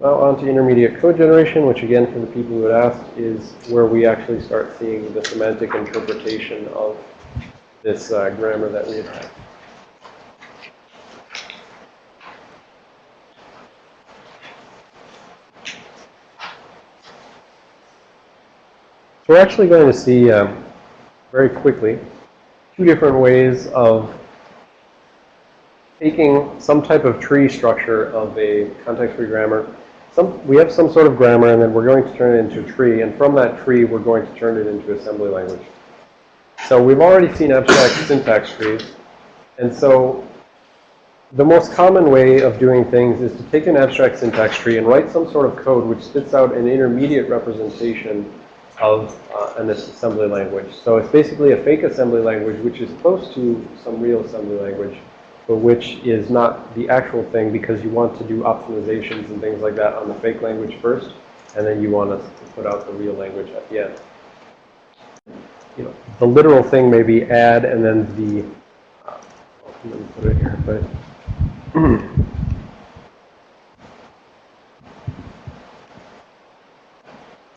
Now on to intermediate code generation, which again, for the people who had asked, is where we actually start seeing the semantic interpretation of this grammar that we had. So we're actually going to see very quickly 2 different ways of taking some type of tree structure of a context-free grammar. We have some sort of grammar, and then we're going to turn it into a tree. And from that tree, we're going to turn it into assembly language. So we've already seen abstract syntax trees. And so the most common way of doing things is to take an abstract syntax tree and write some sort of code which spits out an intermediate representation of an assembly language. So it's basically a fake assembly language which is close to some real assembly language, but which is not the actual thing because you want to do optimizations and things like that on the fake language first, and then you want us to put out the real language at the end. You know, the literal thing may be add, and then the, let me put it here, but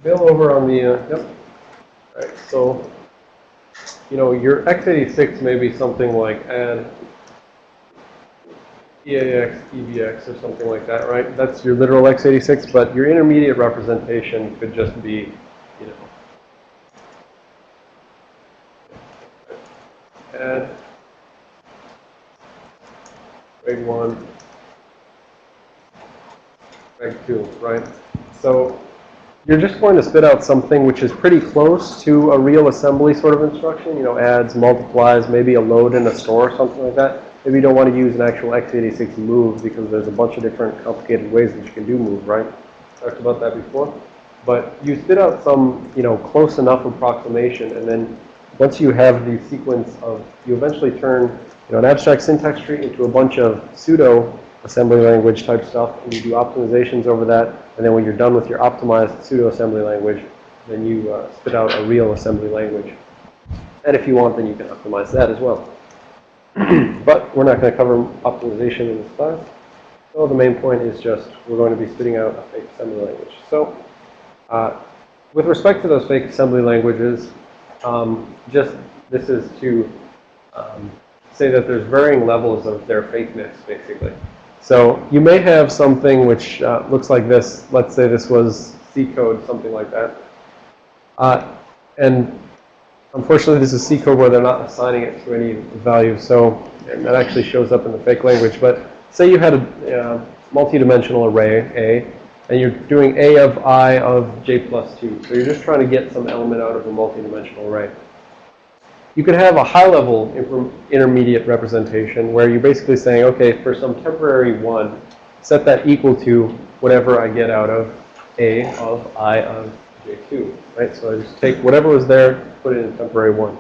Bill over on the, yep. All right, so, you know, your x86 may be something like add EAX, EBX, or something like that, right? That's your literal x86, but your intermediate representation could just be, you know, add reg 1, reg 2, right? So you're just going to spit out something which is pretty close to a real assembly sort of instruction, you know, adds, multiplies, maybe a load in a store or something like that. Maybe you don't want to use an actual x86 move because there's a bunch of different complicated ways that you can do move, right? Talked about that before. But you spit out some, you know, close enough approximation, and then once you have the sequence of, you eventually turn, you know, an abstract syntax tree into a bunch of pseudo assembly language type stuff, and you do optimizations over that, and then when you're done with your optimized pseudo assembly language, then you spit out a real assembly language. And if you want, then you can optimize that as well. But we're not going to cover optimization in this class. So the main point is just we're going to be spitting out a fake assembly language. So with respect to those fake assembly languages, just this is to say that there's varying levels of their fakeness, basically. So you may have something which looks like this. Let's say this was C code, something like that. And unfortunately, this is C code where they're not assigning it to any value. So and that actually shows up in the fake language. But say you had a multi-dimensional array, A, and you're doing A of I of j plus 2. So you're just trying to get some element out of a multi-dimensional array. You could have a high-level intermediate representation where you're basically saying, okay, for some temporary 1, set that equal to whatever I get out of A of I of j2, right? So I just take whatever was there, put it in temporary 1.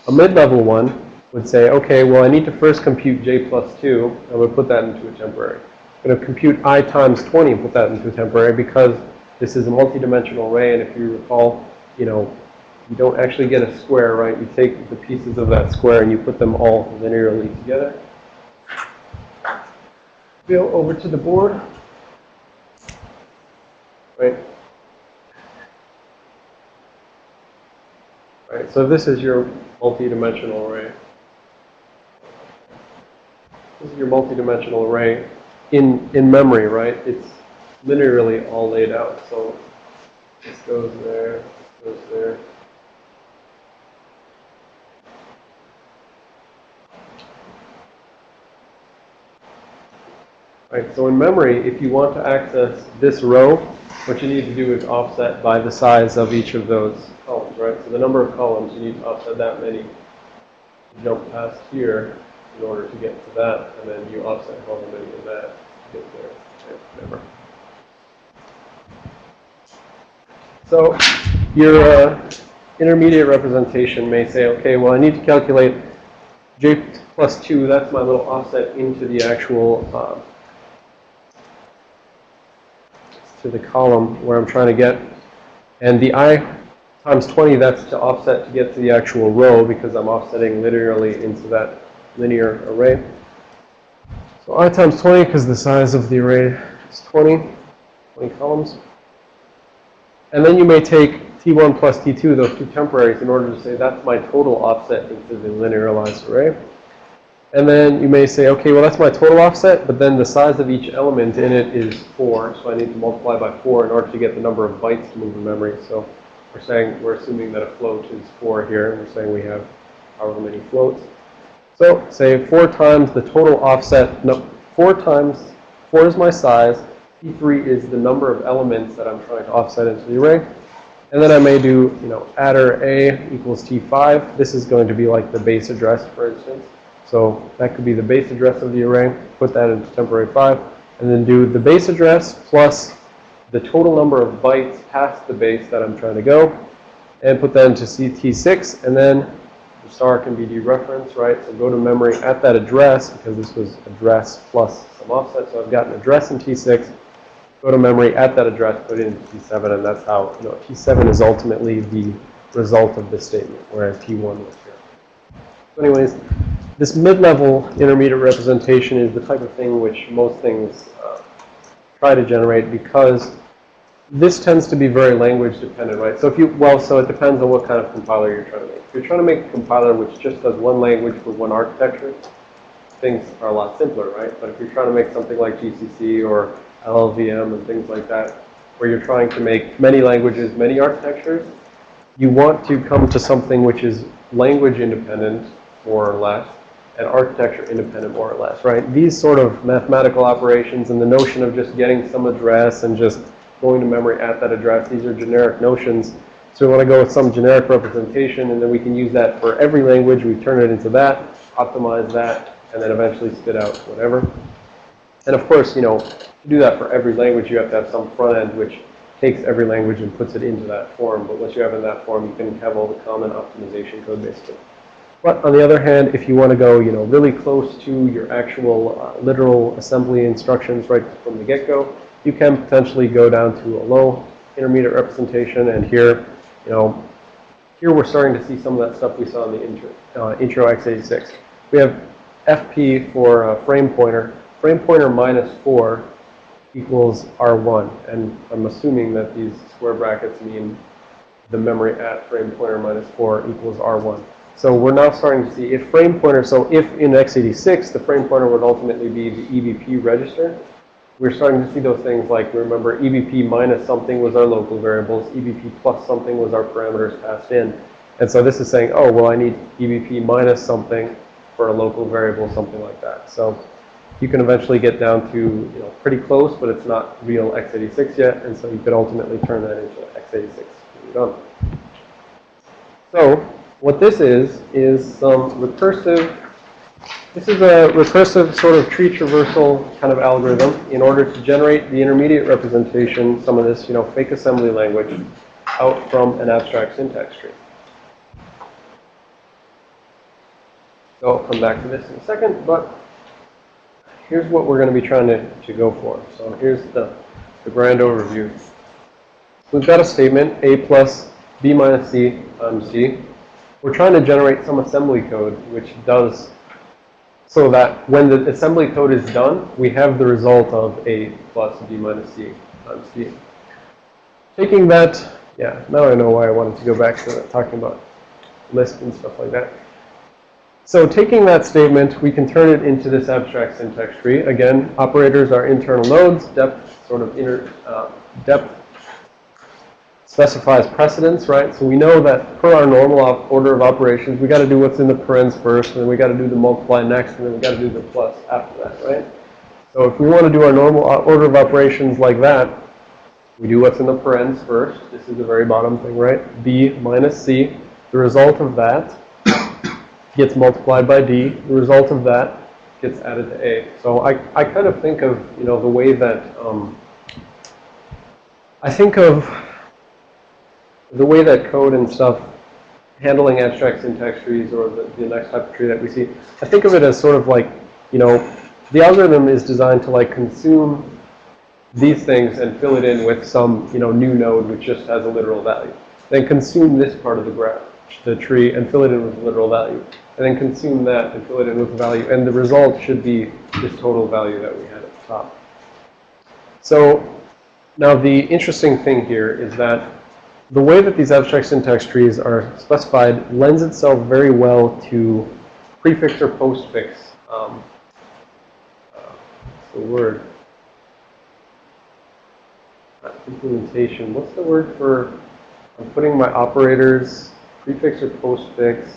A mid-level one would say, okay, well, I need to first compute j plus 2, and we'll put that into a temporary. I'm going to compute I times 20 and put that into a temporary because this is a multi-dimensional array, and if you recall, you know, you don't actually get a square, right? You take the pieces of that square and you put them all linearly together. Go over to the board. Right. Right, so this is your multi-dimensional array. This is your multi-dimensional array in memory, right? It's linearly all laid out. So this goes there, this goes there. Right, so in memory, if you want to access this row, what you need to do is offset by the size of each of those columns, right? So the number of columns, you need to offset that many. You jump past here in order to get to that, and then you offset however many of that to get there. Whatever. So your intermediate representation may say, okay, well, I need to calculate j plus 2. That's my little offset into the actual to the column where I'm trying to get. And the I times 20, that's to offset to get to the actual row because I'm offsetting linearly into that linear array. So I times 20 because the size of the array is 20. 20 columns. And then you may take T1 plus T2, those two temporaries, in order to say that's my total offset into the linearized array. And then you may say, okay, well, that's my total offset, but then the size of each element in it is 4, so I need to multiply by 4 in order to get the number of bytes to move in memory. So we're assuming that a float is 4 here, and we're saying we have however many floats. So say 4 times the total offset, no, 4 times, 4 is my size, T3 is the number of elements that I'm trying to offset into the array. And then I may do, adder A equals T5. This is going to be like the base address, for instance. So that could be the base address of the array. Put that into temporary 5. And then do the base address plus the total number of bytes past the base that I'm trying to go. And put that into T6. And then the star can be dereferenced, right? So go to memory at that address, because this was address plus some offset. So I've got an address in T6. Go to memory at that address, put it into T7, and that's how, T7 is ultimately the result of this statement, whereas T1 was here. So anyways, this mid-level intermediate representation is the type of thing which most things try to generate, because this tends to be very language dependent, right? So so it depends on what kind of compiler you're trying to make. If you're trying to make a compiler which just does one language for one architecture, things are a lot simpler, right? But if you're trying to make something like GCC or LLVM and things like that, where you're trying to make many languages, many architectures, you want to come to something which is language independent, more or less, and architecture independent, more or less, right? These sort of mathematical operations and the notion of just getting some address and just going to memory at that address, these are generic notions. So we want to go with some generic representation, and then we can use that for every language. We turn it into that, optimize that, and then eventually spit out whatever. And of course, to do that for every language, you have to have some front end which takes every language and puts it into that form. But once you have it in that form, you can have all the common optimization code, basically. But on the other hand, if you want to go, really close to your actual literal assembly instructions right from the get-go, you can potentially go down to a low intermediate representation. And here, here we're starting to see some of that stuff we saw in the intro x86. We have FP for frame pointer. Frame pointer minus 4 equals R1. And I'm assuming that these square brackets mean the memory at frame pointer minus 4 equals R1. So we're now starting to see if frame pointer, so if in x86 the frame pointer would ultimately be the EBP register, we're starting to see those things like, remember, EBP minus something was our local variables, EBP plus something was our parameters passed in. And so this is saying, oh, well, I need EBP minus something for a local variable, something like that. So you can eventually get down to, pretty close, but it's not real x86 yet, and so you could ultimately turn that into x86 when you're done. So what this is some recursive, this is a recursive sort of tree traversal kind of algorithm in order to generate the intermediate representation, some of this, fake assembly language, out from an abstract syntax tree. So I'll come back to this in a second, but here's what we're going to be trying to go for. So here's the grand overview. We've got a statement, A plus B minus C times D. We're trying to generate some assembly code which does so that when the assembly code is done, we have the result of A plus B minus C times D. Taking that, now I know why I wanted to go back to talking about Lisp and stuff like that. So taking that statement, we can turn it into this abstract syntax tree. Again, operators are internal nodes. Depth sort of depth specifies precedence, right? So we know that per our normal order of operations, we got to do what's in the parens first, and then we got to do the multiply next, and then we got to do the plus after that, right? So if we want to do our normal order of operations like that, we do what's in the parens first. This is the very bottom thing, right? B minus C. The result of that gets multiplied by D. The result of that gets added to A. So I kind of think of, the way that, I think of the way that code and stuff, handling abstract syntax trees or the next type of tree that we see, I think of it as sort of like, the algorithm is designed to like consume these things and fill it in with some, new node which just has a literal value. Then consume this part of the graph, the tree, and fill it in with a literal value. And then consume that and fill it in with a value. And the result should be this total value that we had at the top. So Now, the interesting thing here is that the way that these abstract syntax trees are specified lends itself very well to prefix or postfix. What's the word? Implementation. What's the word for I'm putting my operators, prefix or postfix?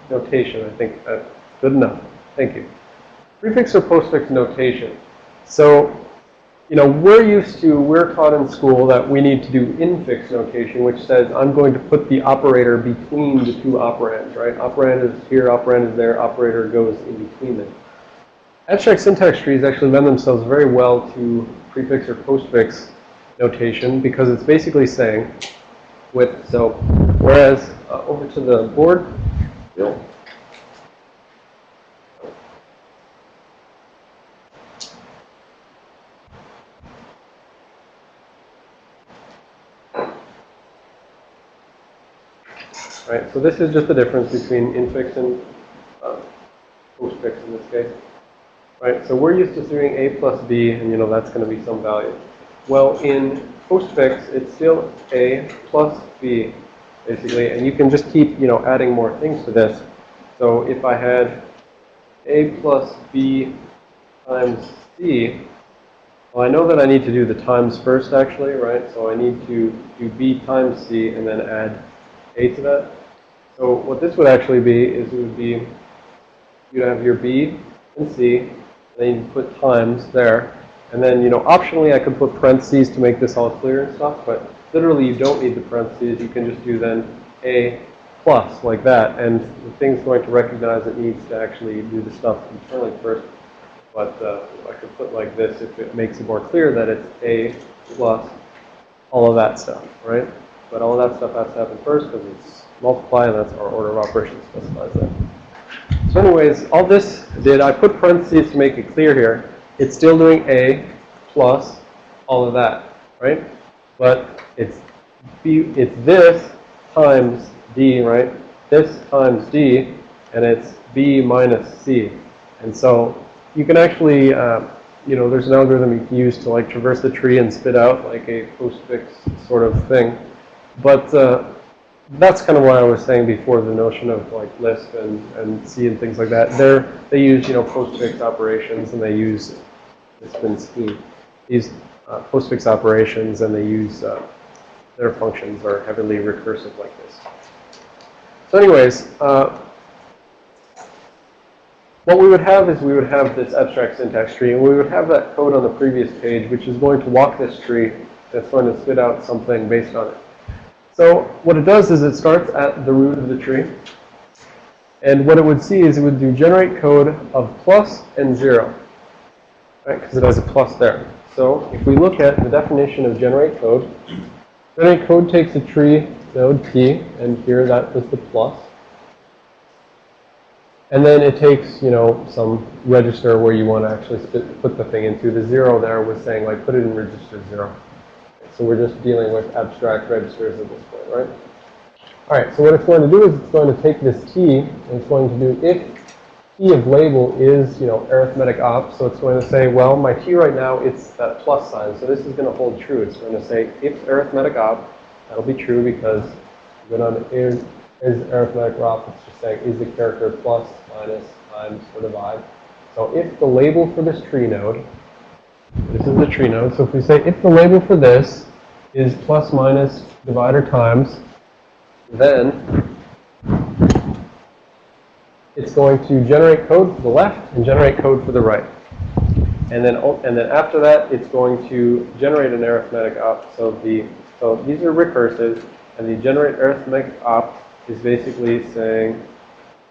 Notation. I think that's good enough. Thank you. Prefix or postfix notation. So, you know, we're taught in school that we need to do infix notation, which says I'm going to put the operator between the two operands, right? Operand is here, operand is there, operator goes in between them. Abstract syntax trees actually lend themselves very well to prefix or postfix notation because it's basically saying whereas over to the board, Bill. Right, so this is just the difference between infix and postfix in this case. Right, so we're used to doing a plus b, and you know that's going to be some value. Well, in postfix, it's still a plus b, basically, and you can just keep, you know, adding more things to this. So if I had a plus b times c, well, I know that I need to do the times first, actually, right? So I need to do b times c and then add a to that. So what this would actually be is it would be, you'd have your b and c, and then you put times there. And then, you know, optionally I could put parentheses to make this all clear and stuff, but literally you don't need the parentheses. You can just do then a plus like that. And the thing's going to recognize it needs to actually do the stuff internally first. But I could put like this if it makes it more clear that it's a plus all of that stuff, right? But all of that stuff has to happen first because it's multiply, and that's our order of operations specifies that. So anyways, all this did, I put parentheses to make it clear here. It's still doing a plus all of that, right? But it's this times d, right? This times d, and it's b minus c. And so you can actually, you know, there's an algorithm you can use to like traverse the tree and spit out like a postfix sort of thing. But that's kind of what I was saying before, the notion of like Lisp and C and things like that. They use, you know, postfix operations, and they use Lisp and scheme. These postfix operations, and they use their functions are heavily recursive like this. So anyways, what we would have is we would have this abstract syntax tree, and we would have that code on the previous page, which is going to walk this tree that's going to spit out something based on it. So what it does is it starts at the root of the tree. And what it would see is it would do generate code of plus and 0, right? Because it has a plus there. So if we look at the definition of generate code takes a tree node t, and here that was the plus. And then it takes, you know, some register where you want to actually put the thing into. The 0 there was saying, like, put it in register 0. So we're just dealing with abstract registers at this point, right? All right, so what it's going to do is it's going to take this t, and it's going to do if t of label is, you know, arithmetic op. So it's going to say, well, my t right now, it's that plus sign. So this is going to hold true. It's going to say if arithmetic op. That'll be true because good on is arithmetic op. It's just saying is the character plus, minus, times, or divide. So if the label for this tree node, this is the tree node. So if we say if the label for this is plus, minus, divide, or times, then it's going to generate code for the left and generate code for the right. And then after that, it's going to generate an arithmetic op. So these are recursive, and the generate arithmetic op is basically saying,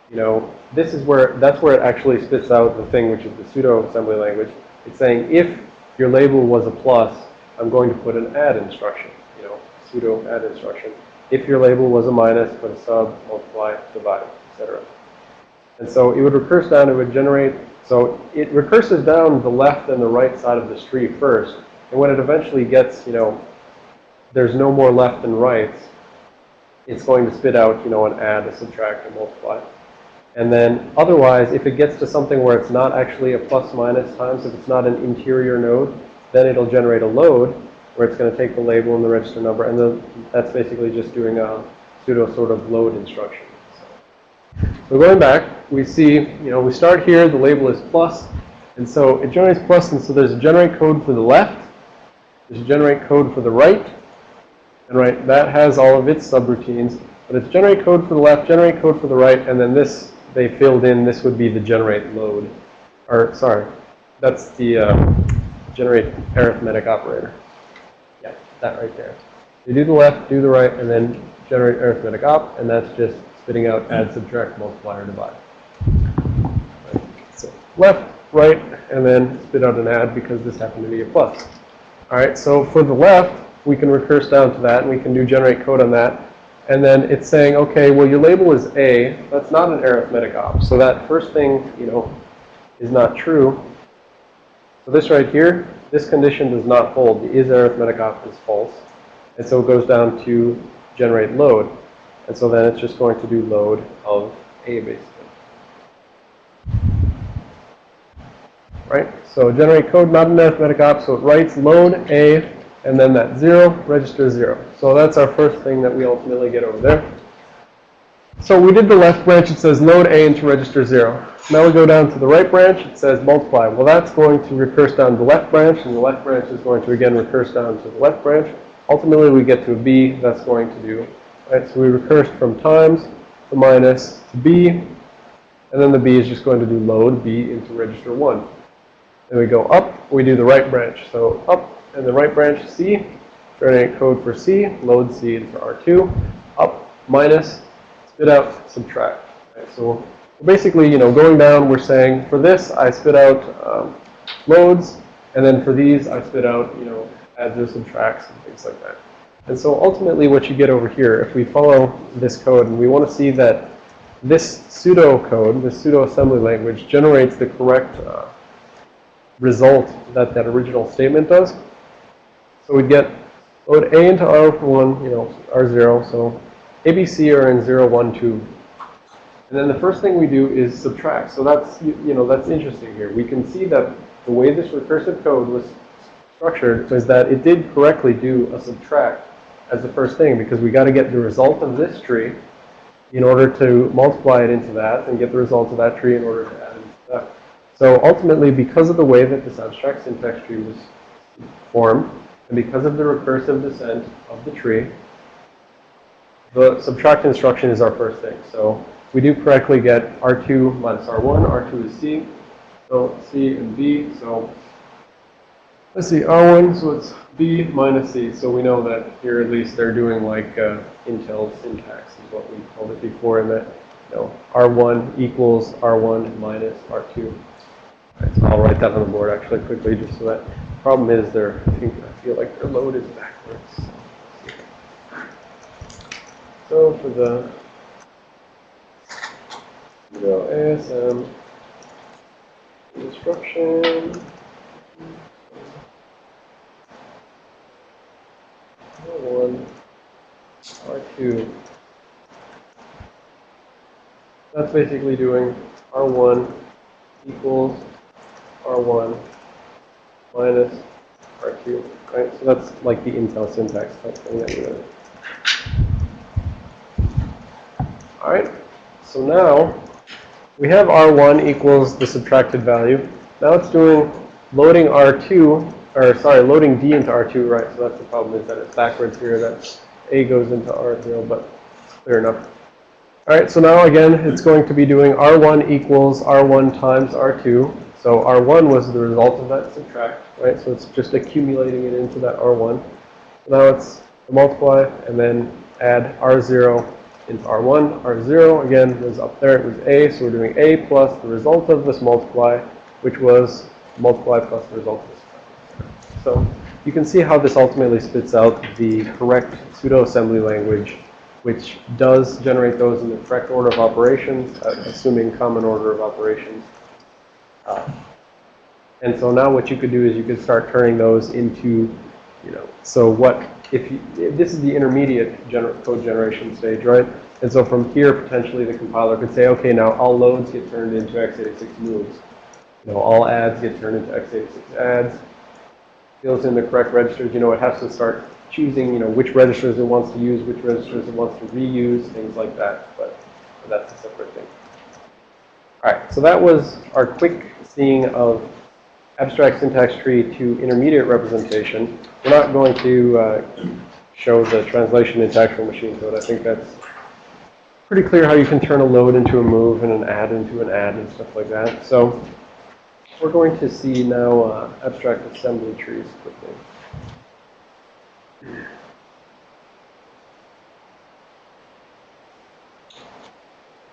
you know, that's where it actually spits out the thing, which is the pseudo assembly language. It's saying if your label was a plus, I'm going to put an add instruction, you know, pseudo add instruction. If your label was a minus, put a sub, multiply, divide, etc. And so it would recurse down, it would generate, so it recurses down the left and the right side of this tree first. And when it eventually gets, you know, there's no more left and rights, it's going to spit out, you know, an add, a subtract, a multiply. And then otherwise, if it gets to something where it's not actually a plus minus times, if it's not an interior node, then it'll generate a load. where it's going to take the label and the register number, and then that's basically just doing a pseudo sort of load instruction. So going back, we see, we start here, the label is plus, and so it generates plus, and so there's a generate code for the left, there's a generate code for the right, and right, that has all of its subroutines, but it's generate code for the left, generate code for the right, and then this, they filled in, this would be the generate load, or sorry, that's the generate arithmetic operator. Yeah, that right there. You do the left, do the right, and then generate arithmetic op, and that's just spitting out add, subtract, multiply, or divide. Right. So left, right, and then spit out an add because this happened to be a plus. All right, so for the left, we can recurse down to that, and we can do generate code on that. And then it's saying, okay, well, your label is A. That's not an arithmetic op. So that first thing, is not true. So this right here, this condition does not hold. The is arithmetic op is false. And so it goes down to generate load. And so then it's just going to do load of A, basically. Right? So generate code, not an arithmetic op. So it writes load A, and then that 0, register 0. So that's our first thing that we ultimately get over there. So we did the left branch. It says load A into register 0. Now we go down to the right branch. It says multiply. Well, that's going to recurse down to the left branch, and the left branch is going to, again, recurse down to the left branch. Ultimately, we get to a B. That's going to do, right? So we recursed from times to minus to B, and then the B is just going to do load B into register 1. Then we go up. We do the right branch. So up. And the right branch, C, generate code for C, load C into R2, up, minus, spit out, subtract. Right, so basically, going down, we're saying for this, I spit out loads, and then for these, I spit out, adds or subtracts and things like that. And so ultimately, what you get over here, if we follow this code, and we want to see that this pseudo code, this pseudo assembly language, generates the correct result that that original statement does. So we get load A into R1, R0. So A, B, C are in 0, 1, 2. And then the first thing we do is subtract. So that's, that's interesting here. We can see that the way this recursive code was structured is that it did correctly do a subtract as the first thing, because we got to get the result of this tree in order to multiply it into that, and get the result of that tree in order to add it into that. So ultimately, because of the way that this abstract syntax tree was formed, and because of the recursive descent of the tree, the subtract instruction is our first thing. So we do correctly get R2 minus R1. R2 is C. So C and B. So let's see, R1, so it's B minus C. So we know that here at least they're doing like Intel syntax is what we called it before, and that R1 equals R1 minus R2. Right, so I'll write that on the board actually quickly, just so that. The problem is I feel like their load is backwards. So for the ASM instruction, R1, R2. That's basically doing R1 equals R1 minus R2, right? So that's like the Intel syntax type thing that we know. All right, so now we have R1 equals the subtracted value. Now it's doing loading R2, or sorry, loading D into R2, right? So that's the problem, is that it's backwards here, that A goes into R0, but it's clear enough. All right, so now again, it's going to be doing R1 equals R1 times R2. So R1 was the result of that subtract, right? So it's just accumulating it into that R1. So now it's multiply and then add R0 into R1. R0, again, was up there. It was A, so we're doing A plus the result of this multiply, which was multiply plus the result of this subtract. So you can see how this ultimately spits out the correct pseudo-assembly language, which does generate those in the correct order of operations, assuming common order of operations. And so now what you could do is you could start turning those into, so what, if this is the intermediate code generation stage, right? And so from here, potentially the compiler could say, okay, now all loads get turned into x86 moves. All adds get turned into x86 adds. fills in the correct registers, it has to start choosing, which registers it wants to use, which registers it wants to reuse, things like that. But that's a separate thing. All right, so that was our quick seeing of abstract syntax tree to intermediate representation. We're not going to show the translation into actual machine code. I think that's pretty clear how you can turn a load into a move and an add into an add and stuff like that. So we're going to see now abstract assembly trees quickly.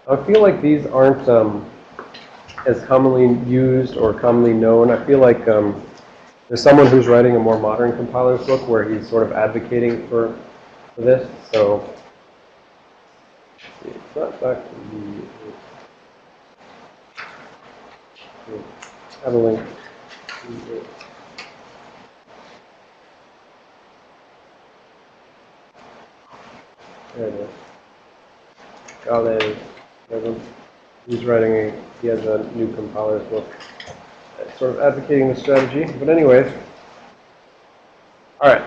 I feel like these aren't as commonly used or commonly known. I feel like there's someone who's writing a more modern compiler's book where he's sort of advocating for this. So it's not back to the have a link. There it is. Got it. He's writing he has a new compiler's book sort of advocating the strategy. But anyways, all right.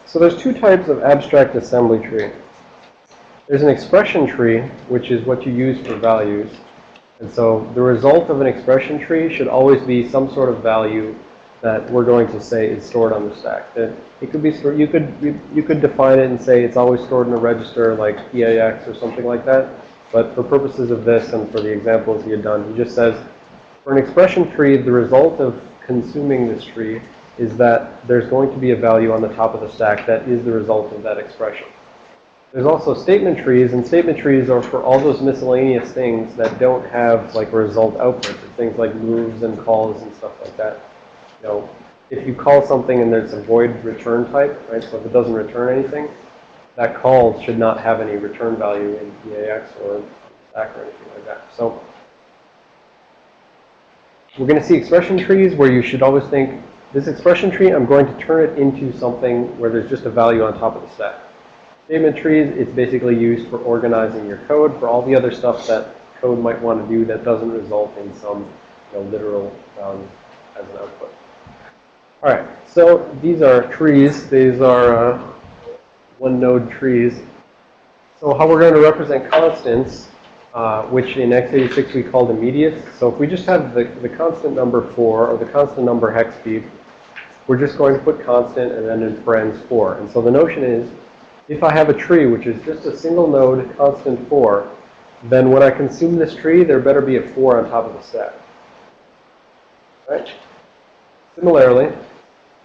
So there's two types of abstract assembly tree. There's an expression tree, which is what you use for values. And so the result of an expression tree should always be some sort of value that we're going to say is stored on the stack. That it could be stored, you could define it and say it's always stored in a register like EAX or something like that. But for purposes of this and for the examples he had done, he just says, for an expression tree, the result of consuming this tree is that there's going to be a value on the top of the stack that is the result of that expression. There's also statement trees, and statement trees are for all those miscellaneous things that don't have like a result output. Things like moves and calls and stuff like that. If you call something and there's a void return type, right? So if it doesn't return anything, that call should not have any return value in EAX or stack or anything like that. So we're going to see expression trees where you should always think, this expression tree, I'm going to turn it into something where there's just a value on top of the stack. Statement trees, it's basically used for organizing your code for all the other stuff that code might want to do that doesn't result in some literal value as an output. All right, so these are trees. These are one node trees. So how we're going to represent constants, which in x86 we called immediates. So if we just have the constant number 4 or the constant number hex speed, we're just going to put constant and then in parens 4. And so the notion is, if I have a tree which is just a single node constant 4, then when I consume this tree, there better be a 4 on top of the stack. Right? Similarly,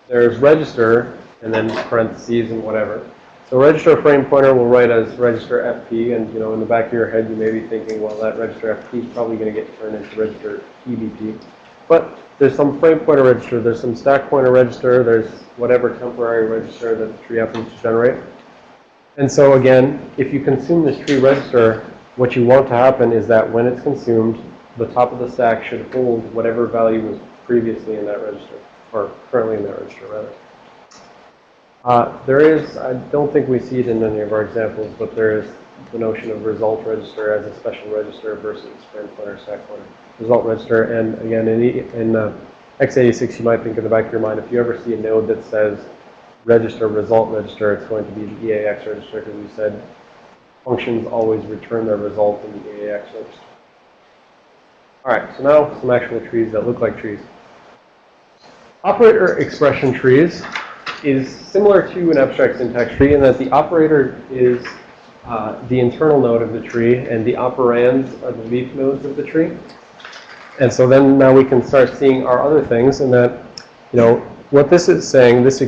there's register and then parentheses and whatever. So register frame pointer we'll write as register FP, and in the back of your head you may be thinking, well, that register FP is probably going to get turned into register EBP. But there's some frame pointer register, there's some stack pointer register, there's whatever temporary register that the tree happens to generate. And so again, if you consume this tree register, what you want to happen is that when it's consumed, the top of the stack should hold whatever value was previously in that register, or currently in that register, rather. There is, I don't think we see it in any of our examples, but there is the notion of result register as a special register versus frame pointer, stack pointer. Result register, and again, in x86, you might think in the back of your mind, if you ever see a node that says register, result register, it's going to be the EAX register, because we said functions always return their result in the EAX register. All right, so now some actual trees that look like trees. Operator expression trees is similar to an abstract syntax tree in that the operator is the internal node of the tree, and the operands are the leaf nodes of the tree. And so then now we can start seeing our other things, in that, what this is saying, this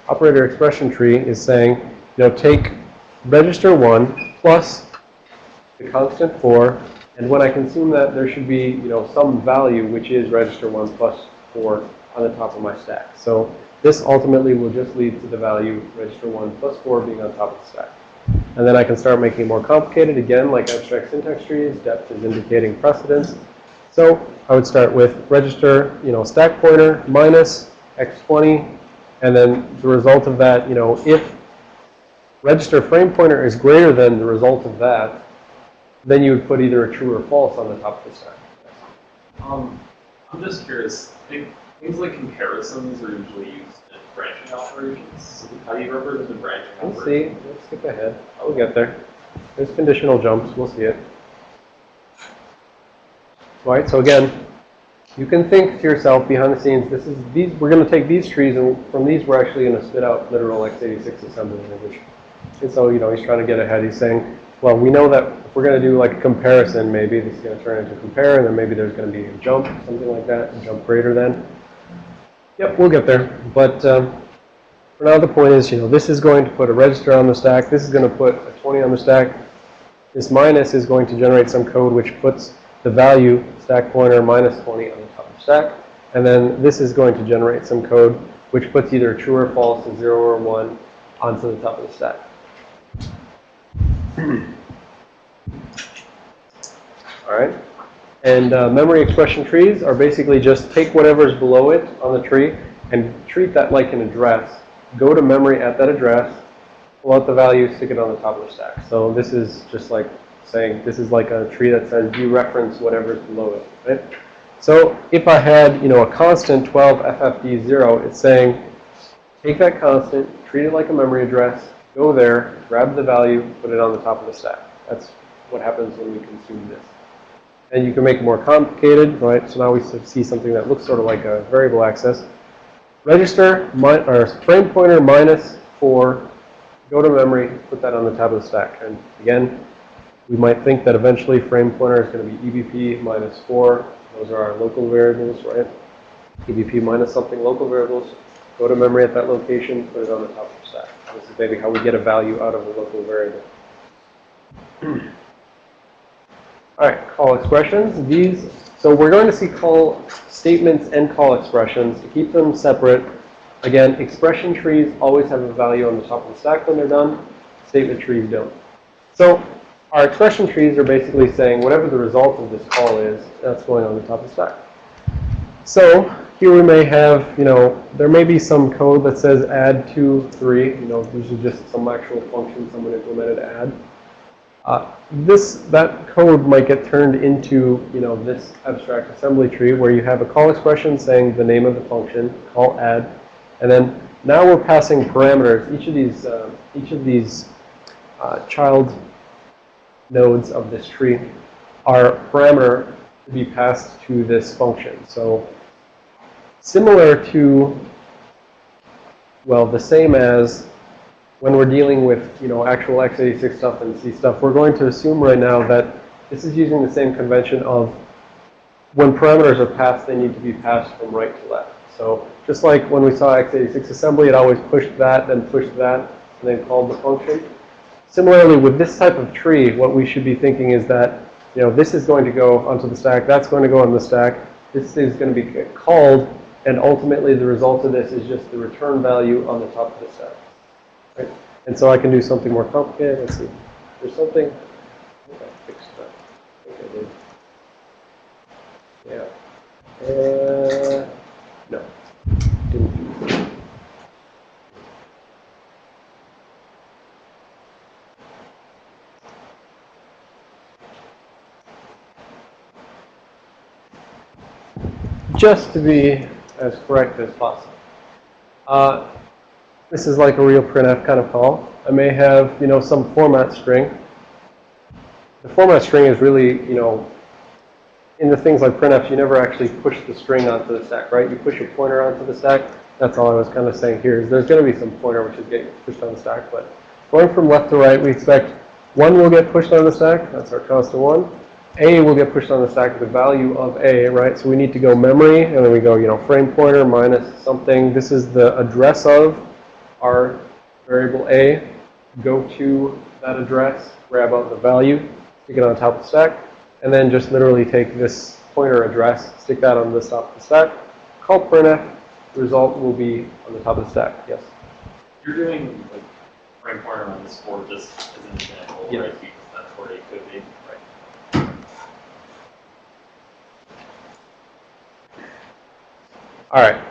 operator expression tree is saying, take register 1 plus the constant 4, and when I consume that, there should be, some value which is register 1 plus 4 on the top of my stack. So this ultimately will just lead to the value register 1 plus 4 being on top of the stack. And then I can start making it more complicated, again, like abstract syntax trees. Depth is indicating precedence. So I would start with register, stack pointer minus x20, and then the result of that, if register frame pointer is greater than the result of that, then you would put either a true or false on the top of the stack. I'm just curious. Things like comparisons are usually used in branching operations. How do you represent the branching We'll operation? see. Let's skip ahead. We'll get there. There's conditional jumps. We'll see it. Right, so again, you can think to yourself behind the scenes, we're going to take these trees, and from these we're actually going to spit out literal x86 assembly language. And so, he's trying to get ahead. He's saying, well, we know that if we're going to do like a comparison, maybe this is going to turn into compare, and then maybe there's going to be a jump, something like that, a jump greater than. Yep, we'll get there. But for now, the point is, this is going to put a register on the stack. This is going to put a 20 on the stack. This minus is going to generate some code which puts the value, stack pointer, minus 20 on the top of the stack. And then this is going to generate some code which puts either true or false, a 0 or 1, onto the top of the stack. All right. And memory expression trees are basically just take whatever's below it on the tree and treat that like an address. Go to memory at that address, pull out the value, stick it on the top of the stack. So this is just like saying, this is like a tree that says dereference whatever's below it, right? So if I had, a constant 12 FFD0, it's saying, take that constant, treat it like a memory address, go there, grab the value, put it on the top of the stack. That's what happens when we consume this. And you can make it more complicated, right? So now we see something that looks sort of like a variable access. Register, or frame pointer minus 4, go to memory, put that on the top of the stack. And again, we might think that eventually frame pointer is going to be EBP minus 4. Those are our local variables, right? EBP minus something, local variables. Go to memory at that location, put it on the top of the stack. This is maybe how we get a value out of a local variable. All right, call expressions. So we're going to see call statements and call expressions. To keep them separate, again, expression trees always have a value on the top of the stack when they're done. Statement trees don't. So our expression trees are basically saying whatever the result of this call is, that's going on the top of the stack. So here we may have, there may be some code that says add 2, 3. These are just some actual function someone implemented add. That code might get turned into, this abstract assembly tree where you have a call expression saying the name of the function, call add, and then now we're passing parameters. Each of these child nodes of this tree are parameter to be passed to this function. So similar to, well, the same as when we're dealing with, actual x86 stuff and C stuff, we're going to assume right now that this is using the same convention of when parameters are passed, they need to be passed from right to left. So just like when we saw x86 assembly, it always pushed that, then pushed that, and then called the function. Similarly, with this type of tree, what we should be thinking is that, this is going to go onto the stack, that's going to go on the stack, this is going to be called, and ultimately the result of this is just the return value on the top of the stack. Right? And so I can do something more complicated. Let's see. There's something. I think I fixed that. I think I did. Yeah. No. Didn't do that. Just to be as correct as possible. This is like a real printf kind of call. I may have, some format string. The format string is really, in the things like printf, you never actually push the string onto the stack, right? You push a pointer onto the stack. That's all I was kind of saying here is there's going to be some pointer which is getting pushed on the stack. But going from left to right, we expect 1 will get pushed on the stack. That's our constant 1. A will get pushed on the stack with the value of A, right? So we need to go memory, and then we go, frame pointer minus something. This is the address of our variable A, go to that address, grab out the value, stick it on top of the stack, and then just literally take this pointer address, stick that on the top of the stack, call printf, the result will be on the top of the stack. Yes? You're doing like frame pointer minus 4 just as an example, yes. Right? Because that's where it could be, right? All right.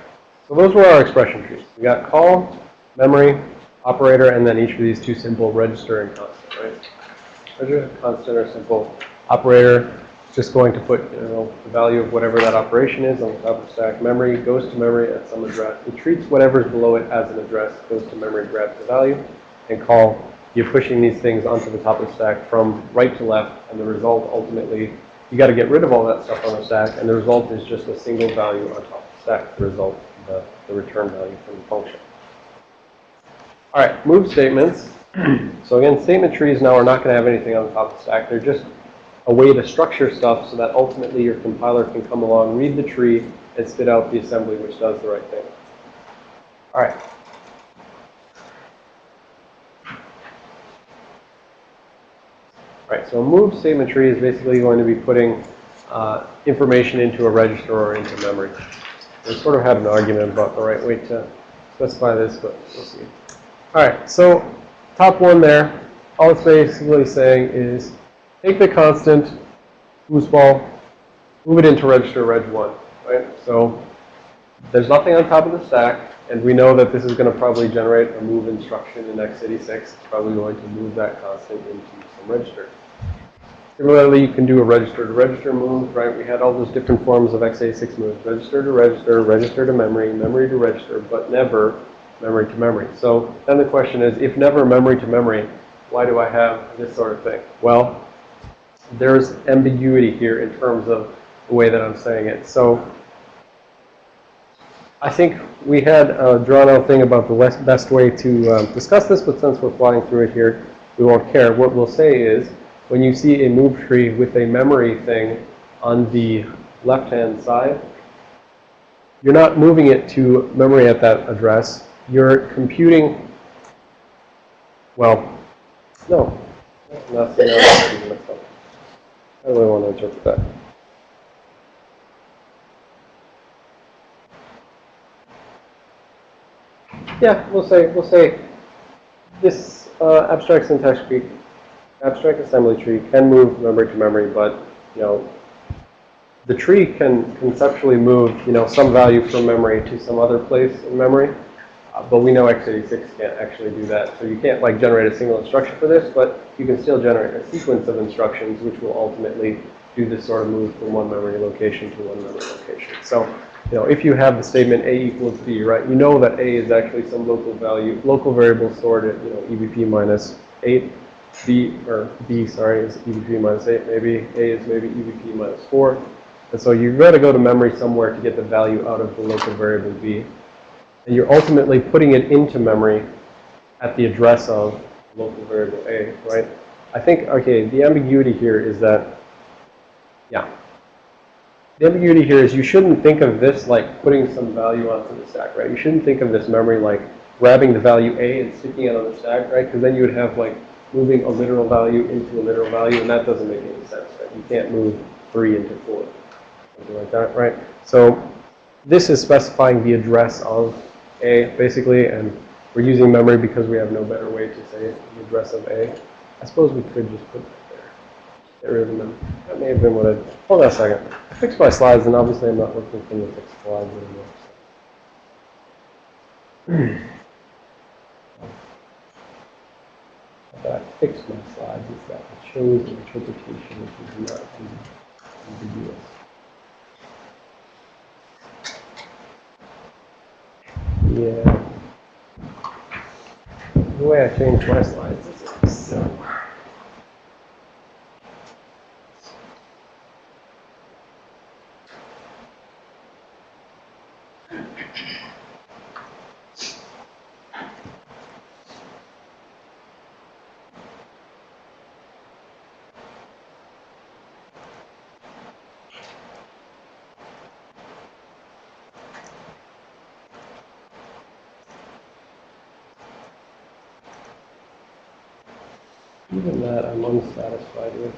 So those were our expression trees. We got call, memory, operator, and then each of these two simple register and constant, right? Register, constant, or simple operator. just going to put, you know, the value of whatever that operation is on the top of the stack. Memory goes to memory at some address. It treats whatever's below it as an address, goes to memory, grabs the value, and call. You're pushing these things onto the top of the stack from right to left, and the result ultimately, you got to get rid of all that stuff on the stack, and the result is just a single value on top of the stack, the result, the return value from the function. All right, move statements. So again, statement trees now are not going to have anything on the top of the stack. They're just a way to structure stuff so that ultimately your compiler can come along, read the tree, and spit out the assembly which does the right thing. All right. All right, so a move statement tree is basically going to be putting information into a register or into memory. We sort of had an argument about the right way to specify this, but we'll see. All right, so top one there, all it's basically saying is take the constant foosball, move it into register reg1, right? So there's nothing on top of the stack, and we know that this is going to probably generate a move instruction in x86. It's probably going to move that constant into some register. Similarly, you can do a register-to-register move, right? We had all those different forms of x86 moves. Register-to-register, register-to-memory, memory-to-register, but never memory-to-memory. So then the question is, if never memory-to-memory, why do I have this sort of thing? Well, there's ambiguity here in terms of the way that I'm saying it. So I think we had a drawn-out thing about the best way to discuss this, but since we're flying through it here, we won't care. What we'll say is, when you see a move tree with a memory thing on the left-hand side, you're not moving it to memory at that address. You're computing, well, no. Not saying I really want to interpret that. Yeah, we'll say this abstract syntax tree, abstract assembly tree can move memory to memory, but you know, the tree can conceptually move, you know, some value from memory to some other place in memory, but we know x86 can't actually do that. So you can't like generate a single instruction for this, but you can still generate a sequence of instructions which will ultimately do this sort of move from one memory location to one memory location. So, you know, if you have the statement a equals b, right, you know that a is actually some local value, local variable stored at, you know, EBP minus 8. B, or B, sorry, is EBP minus 8, maybe. A is maybe EBP minus 4. And so you've got to go to memory somewhere to get the value out of the local variable B. And you're ultimately putting it into memory at the address of local variable A, right? I think, okay, the ambiguity here is that, yeah. The ambiguity here is you shouldn't think of this like putting some value onto the stack, right? You shouldn't think of this memory like grabbing the value A and sticking it on the stack, right? Because then you would have like moving a literal value into a literal value, and that doesn't make any sense, right? You can't move 3 into 4, something like that, right? So this is specifying the address of A, basically, and we're using memory because we have no better way to say the address of A. I suppose we could just put that there. Get rid of them. That may have been what I did. Hold on a second. I fixed my slides, and obviously I'm not looking from the fixed slides anymore. So. That I fixed my slides is that I chose an interpretation which is not ambiguous. Yeah. The way I changed my slides is so. Even that I'm unsatisfied with.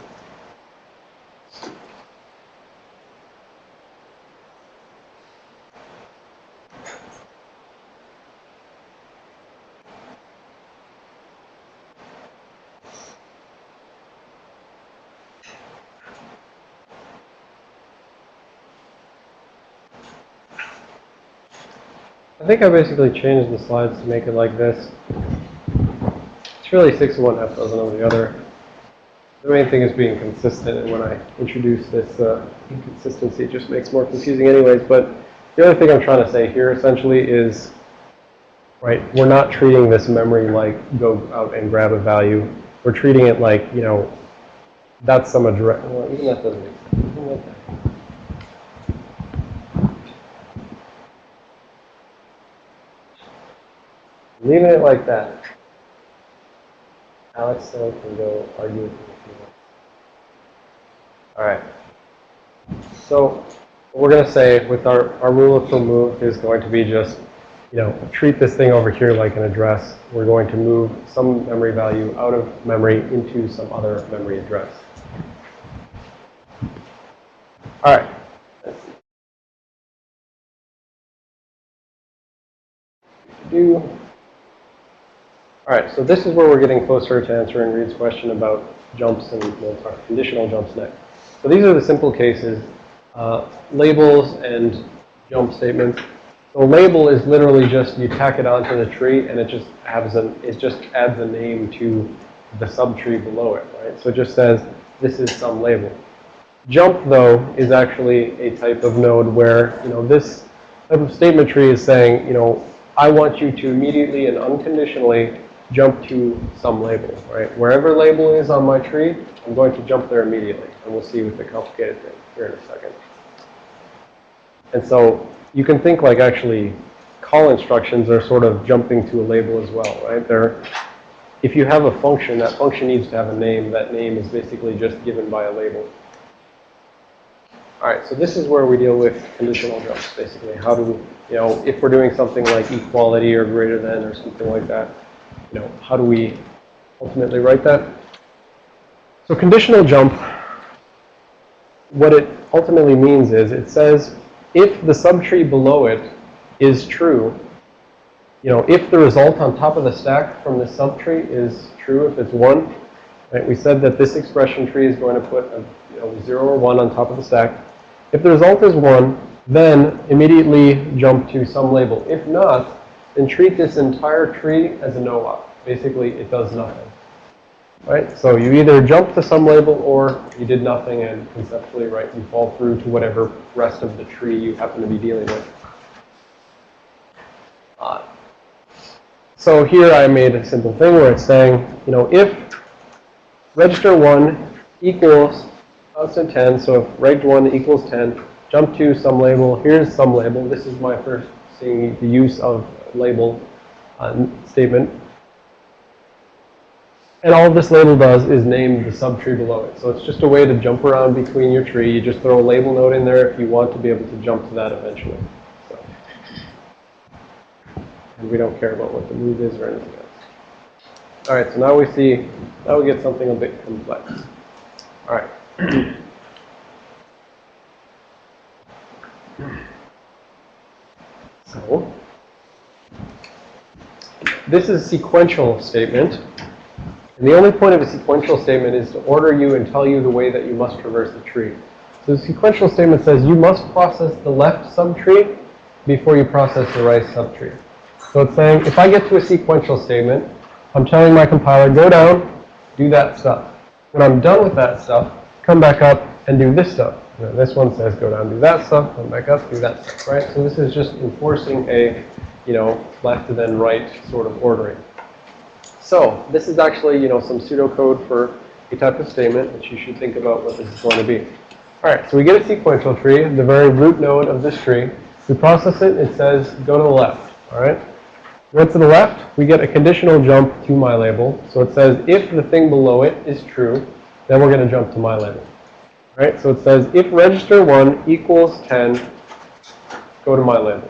I think I basically changed the slides to make it like this. It's really 6 of one, half dozen of the other. The main thing is being consistent, and when I introduce this inconsistency, it just makes it more confusing anyways. But the other thing I'm trying to say here essentially is, right, we're not treating this memory like go out and grab a value. We're treating it like, you know, that's some address. Well, even that doesn't make sense. Even like that. Leaving it like that. Alex still can go argue with me if you want. All right. So what we're going to say with our rule of remove is going to be just, you know, treat this thing over here like an address. We're going to move some memory value out of memory into some other memory address. All right. Let's see. All right, so this is where we're getting closer to answering Reed's question about jumps, and we'll talk conditional jumps next. So these are the simple cases, labels and jump statements. So a label is literally just you tack it onto the tree, and it just adds a name to the subtree below it, right? So it just says this is some label. Jump, though, is actually a type of node where, you know, this type of statement tree is saying, you know, I want you to immediately and unconditionally jump to some label, right? Wherever label is on my tree, I'm going to jump there immediately. And we'll see with the complicated thing here in a second. And so you can think like actually call instructions are sort of jumping to a label as well, right? If you have a function, that function needs to have a name. That name is basically just given by a label. All right, so this is where we deal with conditional jumps, basically. How do we, you know, if we're doing something like equality or greater than or something like that, you know, how do we ultimately write that? So conditional jump, what it ultimately means is it says if the subtree below it is true, you know, if the result on top of the stack from this subtree is true, if it's 1, right? We said that this expression tree is going to put a 0 or 1 on top of the stack. If the result is 1, then immediately jump to some label. If not, then treat this entire tree as a no-op. Basically, it does nothing. Right? So you either jump to some label or you did nothing, and conceptually, right, you fall through to whatever rest of the tree you happen to be dealing with. So here I made a simple thing where it's saying, you know, if register 1 equals constant 10, so if reg 1 equals 10, jump to some label. Here's some label. This is my first seeing the use of label statement. And all this label does is name the subtree below it. So it's just a way to jump around between your tree. You just throw a label node in there if you want to be able to jump to that eventually. So. And we don't care about what the move is or anything else. All right, so now we get something a bit complex. All right. So this is a sequential statement. And the only point of a sequential statement is to order you and tell you the way that you must traverse the tree. So the sequential statement says you must process the left subtree before you process the right subtree. So it's saying if I get to a sequential statement, I'm telling my compiler, go down, do that stuff. When I'm done with that stuff, come back up and do this stuff. You know, this one says go down, do that stuff, come back up, do that stuff, right? So this is just enforcing a, you know, left and then right sort of ordering. So this is actually, you know, some pseudocode for a type of statement, which you should think about what this is going to be. All right, so we get a sequential tree, the very root node of this tree. We process it, it says go to the left, all right? Go to the left, we get a conditional jump to my label. So it says if the thing below it is true, then we're going to jump to my label. All right, so it says if register 1 equals 10, go to my label.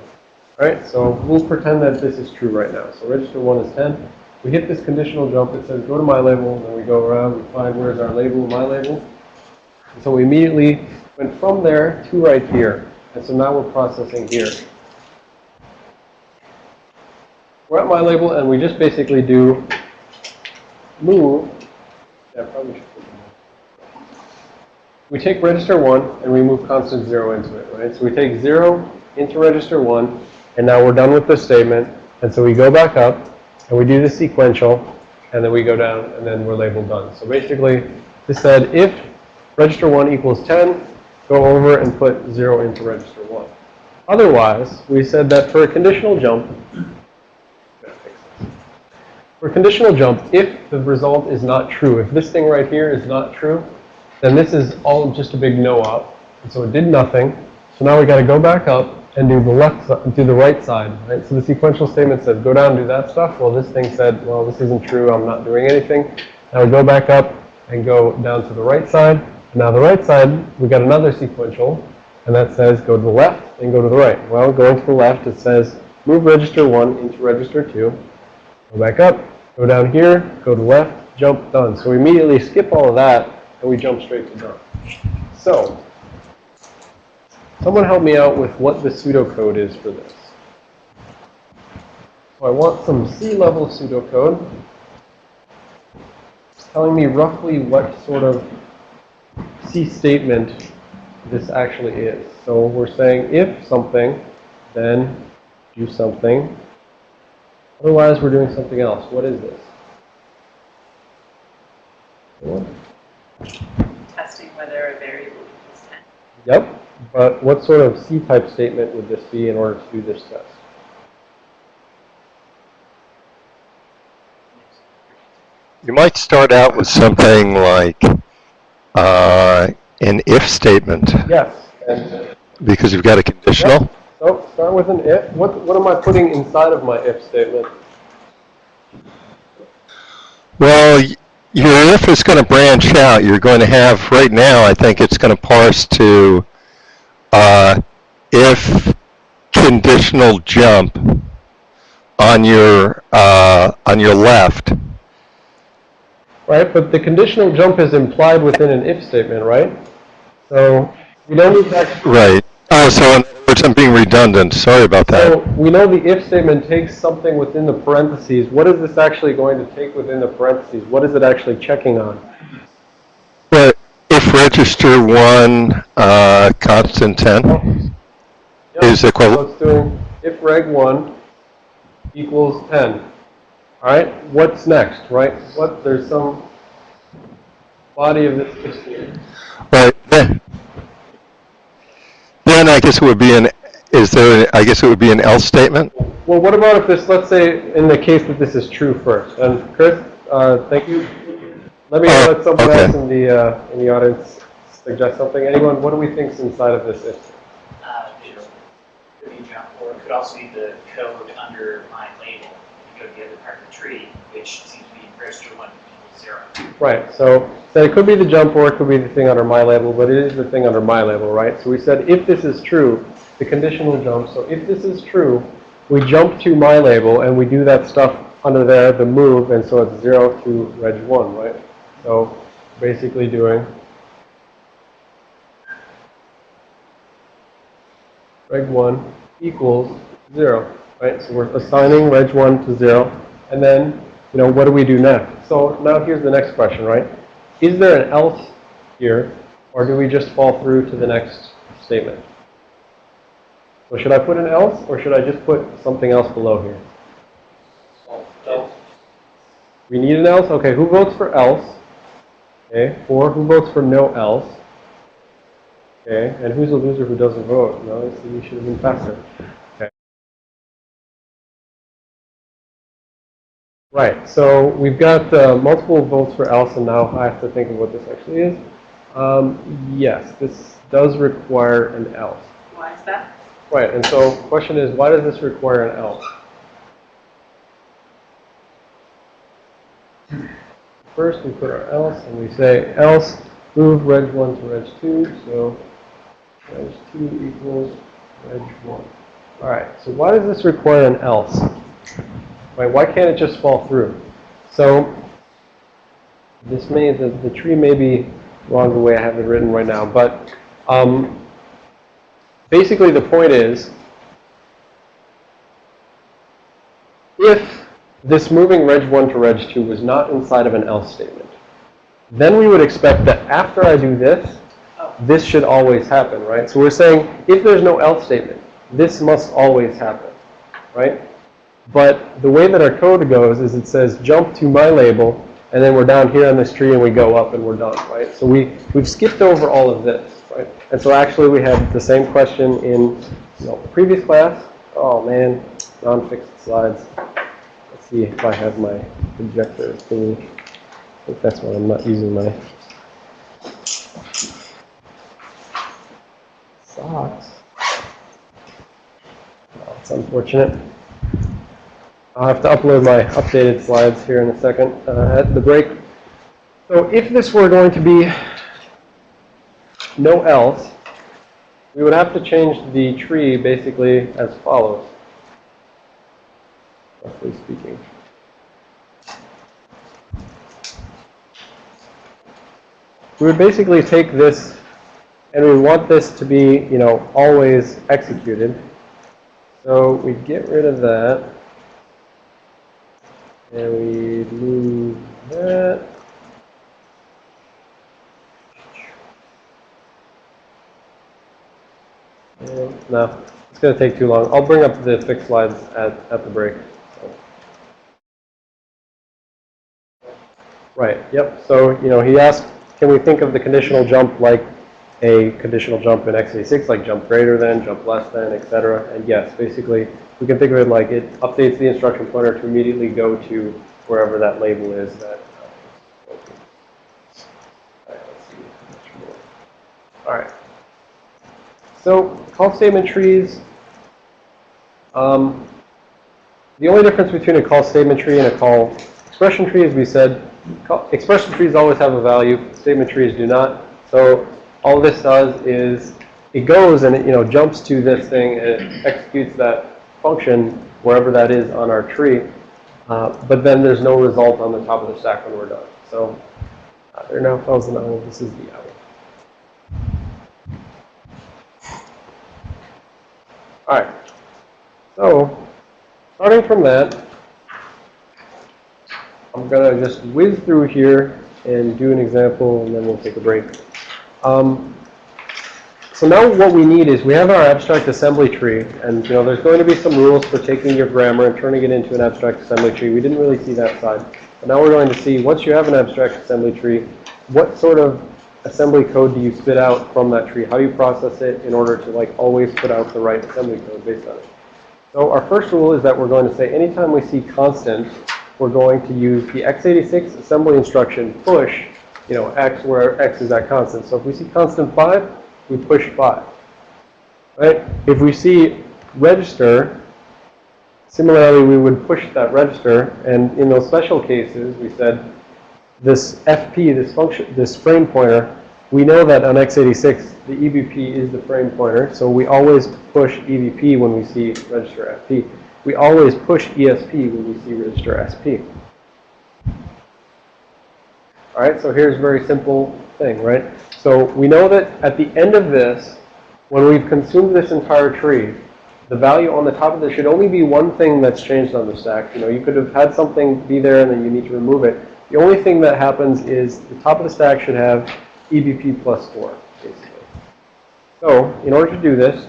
All right, so we'll pretend that this is true right now. So register 1 is 10. We hit this conditional jump. It says go to my label. Then we go around, we find where's our label, my label. And so we immediately went from there to right here. And so now we're processing here. We're at my label, and we just basically do move. Yeah, probably should. We take register 1, and we move constant 0 into it, right? So we take 0 into register 1, and now we're done with this statement. And so we go back up, and we do the sequential, and then we go down, and then we're labeled done. So basically, This said if register 1 equals 10, go over and put 0 into register 1. Otherwise, we said that for a conditional jump, if the result is not true, if this thing right here is not true, then this is all just a big no op. And so it did nothing. So now we got to go back up and do the right side, right? So the sequential statement says go down and do that stuff. Well, this thing said, well, this isn't true. I'm not doing anything. Now we go back up and go down to the right side. And now the right side, we got another sequential, and that says go to the left and go to the right. Well, going to the left, it says move register 1 into register 2. Go back up, go down here, go to left, jump, done. So we immediately skip all of that, and we jump straight to done. So someone help me out with what the pseudocode is for this. So I want some C-level pseudocode telling me roughly what sort of C statement this actually is. So we're saying if something, then do something. Otherwise, we're doing something else. What is this? Testing whether a variable equals 10. Yep. But what sort of C-type statement would this be in order to do this test? You might start out with something like an if statement. Yes. And because you've got a conditional. yep. So start with an if. What am I putting inside of my if statement? Well, your if is going to branch out. You're going to have, right now, I think it's going to parse to if conditional jump on your left. Right, but the conditional jump is implied within an if statement, right? So we don't need that. Right. Oh, so in other words, I'm being redundant. Sorry about that. So we know the if statement takes something within the parentheses. What is this actually going to take within the parentheses? What is it actually checking on? But if register 1 constant 10 is equivalent. So it's doing if reg 1 equals 10. All right, what's next, right? There's some body of this if statement. Right. Then I guess it would be I guess it would be an else statement? Well, what about if this, let's say, in the case that this is true first? And Chris, thank you. Let me let someone else in the audience suggest something. Anyone, what do we think is inside of this if? Could be jump, or it could also be the code under my label. It could be the other part of the tree, which seems to be register 1 equals 0. Right. So it could be the jump or it could be the thing under my label, but it is the thing under my label, right? So we said if this is true, the conditional jump. So if this is true, we jump to my label and we do that stuff under there, the move, and so it's 0 to reg 1, right? So basically doing reg 1 equals 0, right? So we're assigning reg 1 to 0, and then, what do we do next? So now here's the next question, right? Is there an else here, or do we just fall through to the next statement? So should I put an else, or should I just put something else below here? Else. We need an else? Okay, who votes for else? Okay, 4. Who votes for no else? Okay, and who's the loser who doesn't vote? No, so you should have been faster. Okay. Right, so we've got multiple votes for else, and now I have to think of what this actually is. Yes, this does require an else. Why is that? Right, and so the question is, why does this require an else? First, we put our else, and we say else move reg 1 to reg 2, so reg 2 equals reg 1. All right, so why does this require an else? Right, why can't it just fall through? So the tree may be wrong the way I have it written right now, but basically the point is, if this moving reg 1 to reg 2 was not inside of an else statement, then we would expect that after I do this, this should always happen, right? So we're saying if there's no else statement, this must always happen, right? But the way that our code goes is it says jump to my label, and then we're down here on this tree and we go up and we're done, right? So we've skipped over all of this, right? And so actually we had the same question in the previous class. Oh man, non-fixed slides. Let's see if I have my projector thingy. I think that's why I'm not using my socks. Oh, it's unfortunate. I'll have to upload my updated slides here in a second at the break. So if this were going to be no else, we would have to change the tree basically as follows, roughly speaking. We would basically take this, and we want this to be, always executed. So we'd get rid of that. And we move that. And no, it's going to take too long. I'll bring up the fixed slides at the break. So. Right, yep. So, he asked, can we think of the conditional jump like a conditional jump in x86, like jump greater than, jump less than, etc. And yes, basically, we can think of it like it updates the instruction pointer to immediately go to wherever that label is. All right. So call statement trees. The only difference between a call statement tree and a call expression tree, as we said, expression trees always have a value. Statement trees do not. So all this does is it goes and it jumps to this thing and it executes that function wherever that is on our tree. But then there's no result on the top of the stack when we're done. So there are now fells and owls. This is the owl. All right. So starting from that, I'm going to just whiz through here and do an example, and then we'll take a break. So now what we need is we have our abstract assembly tree, and there's going to be some rules for taking your grammar and turning it into an abstract assembly tree. We didn't really see that side. But now we're going to see, once you have an abstract assembly tree, what sort of assembly code do you spit out from that tree? How do you process it in order to always put out the right assembly code based on it? So our first rule is that we're going to say anytime we see constant, we're going to use the x86 assembly instruction push, x where x is that constant. So if we see constant 5, we push 5. Right? If we see register, similarly we would push that register, and in those special cases we said this FP, this function, this frame pointer, we know that on x86 the EBP is the frame pointer, so we always push EBP when we see register FP. We always push ESP when we see register SP. All right, so here's a very simple thing, right? So we know that at the end of this, when we've consumed this entire tree, the value on the top of this should only be one thing that's changed on the stack. You could have had something be there and then you need to remove it. The only thing that happens is the top of the stack should have EBP plus 4, basically. So in order to do this,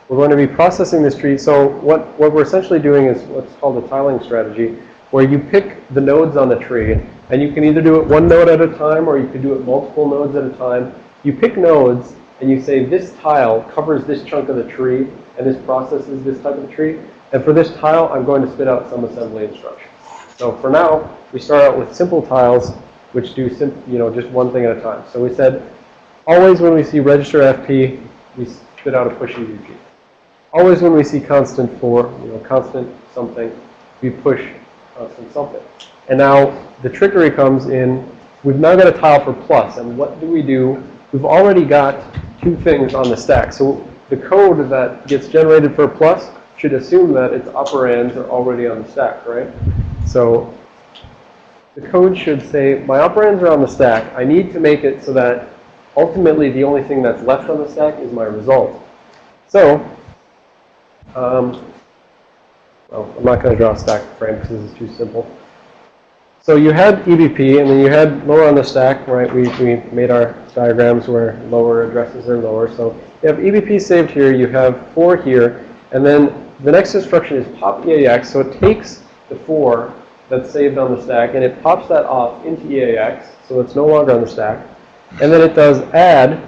we're going to be processing this tree. So what we're essentially doing is what's called a tiling strategy, where you pick the nodes on the tree, and you can either do it one node at a time, or you could do it multiple nodes at a time. You pick nodes, and you say this tile covers this chunk of the tree, and this processes this type of tree. And for this tile, I'm going to spit out some assembly instructions. So for now, we start out with simple tiles, which do just one thing at a time. So we said, always when we see register FP, we spit out a push EBP. Always when we see constant 4, constant something, we push constant something. And now the trickery comes in, we've now got a tile for plus, and what do? We've already got 2 things on the stack. So the code that gets generated for plus should assume that its operands are already on the stack, right? So the code should say, my operands are on the stack. I need to make it so that ultimately the only thing that's left on the stack is my result. So, well, I'm not going to draw a stack frame because this is too simple. So you had EBP, and then you had lower on the stack, right? We made our diagrams where lower addresses are lower. So you have EBP saved here, you have 4 here, and then the next instruction is pop EAX. So it takes the 4 that's saved on the stack, and it pops that off into EAX, so it's no longer on the stack. And then it does add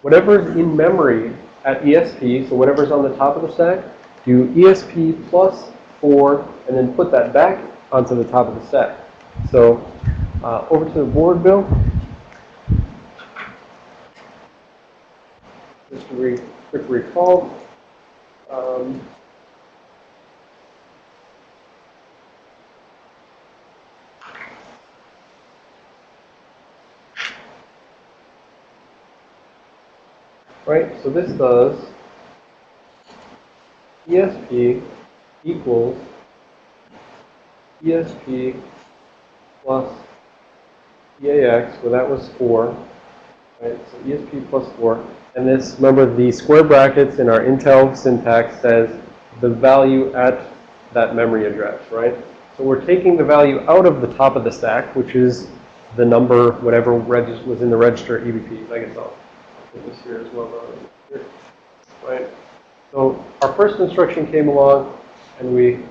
whatever's in memory at ESP, so whatever's on the top of the stack, do ESP plus 4, and then put that back onto the top of the stack. So over to the board, Bill. Just to quick recall. Right, so this does ESP equals ESP plus EAX, where that was 4. Right, so ESP plus 4. And this, remember, the square brackets in our Intel syntax says the value at that memory address, right? So we're taking the value out of the top of the stack, which is the number, whatever was in the register EBP. I guess I'll put this here as well. Here. Right? So our first instruction came along, and we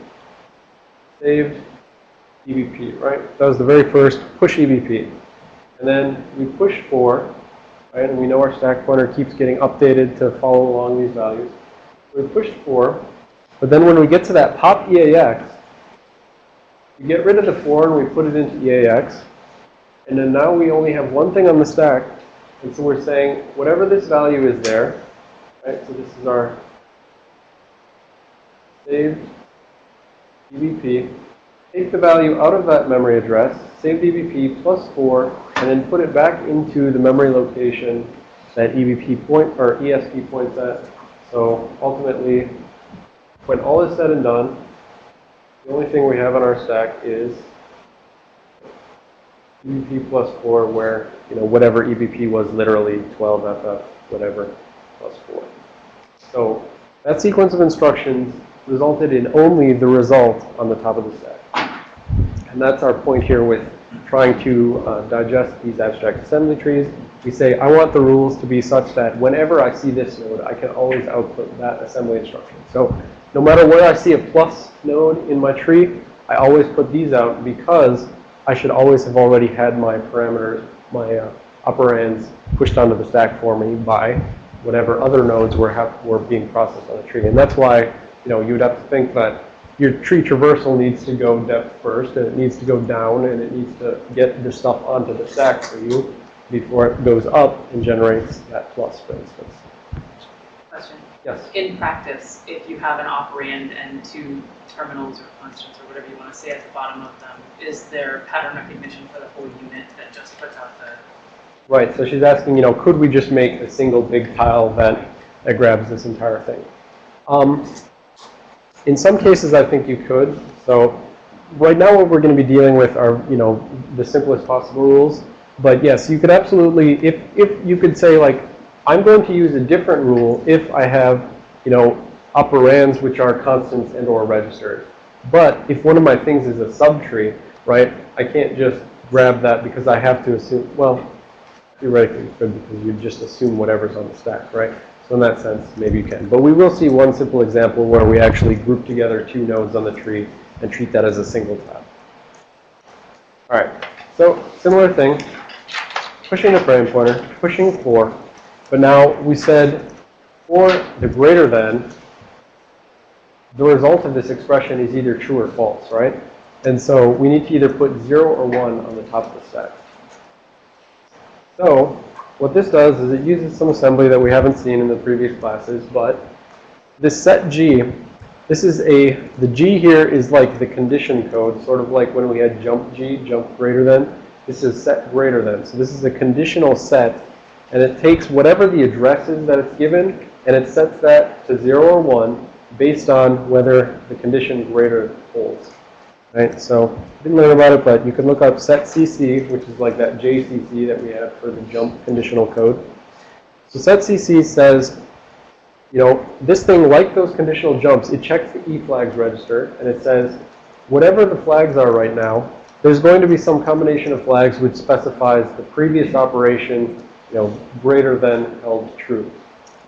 saved EBP, right? That was the very first push EBP. And then we push 4. Right, and we know our stack pointer keeps getting updated to follow along these values. We pushed 4, but then when we get to that pop EAX, we get rid of the 4 and we put it into EAX. And then now we only have one thing on the stack. And so we're saying whatever this value is there, right? So this is our saved EBP. Take the value out of that memory address, save EBP plus 4, and then put it back into the memory location that EBP point or ESP points at. So ultimately, when all is said and done, the only thing we have on our stack is EBP plus 4, where whatever EBP was literally 12FF whatever plus 4. So that sequence of instructions resulted in only the result on the top of the stack. And that's our point here with trying to digest these abstract assembly trees. We say, I want the rules to be such that whenever I see this node, I can always output that assembly instruction. So no matter where I see a plus node in my tree, I always put these out because I should always have already had my parameters, my operands pushed onto the stack for me by whatever other nodes were being processed on the tree. And that's why you'd have to think that your tree traversal needs to go depth first, and it needs to go down, and it needs to get the stuff onto the stack for you before it goes up and generates that plus, for instance. Question. Yes? In practice, if you have an operand and 2 terminals or constants or whatever you want to say at the bottom of them, is there pattern recognition for the whole unit that just puts out the... Right, so she's asking, could we just make a single big tile event that grabs this entire thing? In some cases, I think you could. So right now what we're going to be dealing with are, the simplest possible rules. But yes, you could absolutely, if you could say, like, I'm going to use a different rule if I have, operands which are constants and or registers. But if one of my things is a subtree, right, I can't just grab that because I have to assume, well, theoretically you could because you just assume whatever's on the stack, right? So in that sense, maybe you can. But we will see one simple example where we actually group together 2 nodes on the tree and treat that as a single tab. All right, so similar thing, pushing the frame pointer, pushing 4. But now we said for the greater than, the result of this expression is either true or false, right? And so we need to either put 0 or 1 on the top of the stack. So what this does is it uses some assembly that we haven't seen in the previous classes, but this set G, the G here is like the condition code, sort of like when we had jump G, jump greater than. This is set greater than. So this is a conditional set, and it takes whatever the address is that it's given, and it sets that to 0 or 1 based on whether the condition greater holds. Right, so I didn't learn about it, but you can look up set CC, which is like that JCC that we have for the jump conditional code. So set CC says, this thing, like those conditional jumps, it checks the E flags register, and it says, whatever the flags are right now, there's going to be some combination of flags which specifies the previous operation, greater than held true,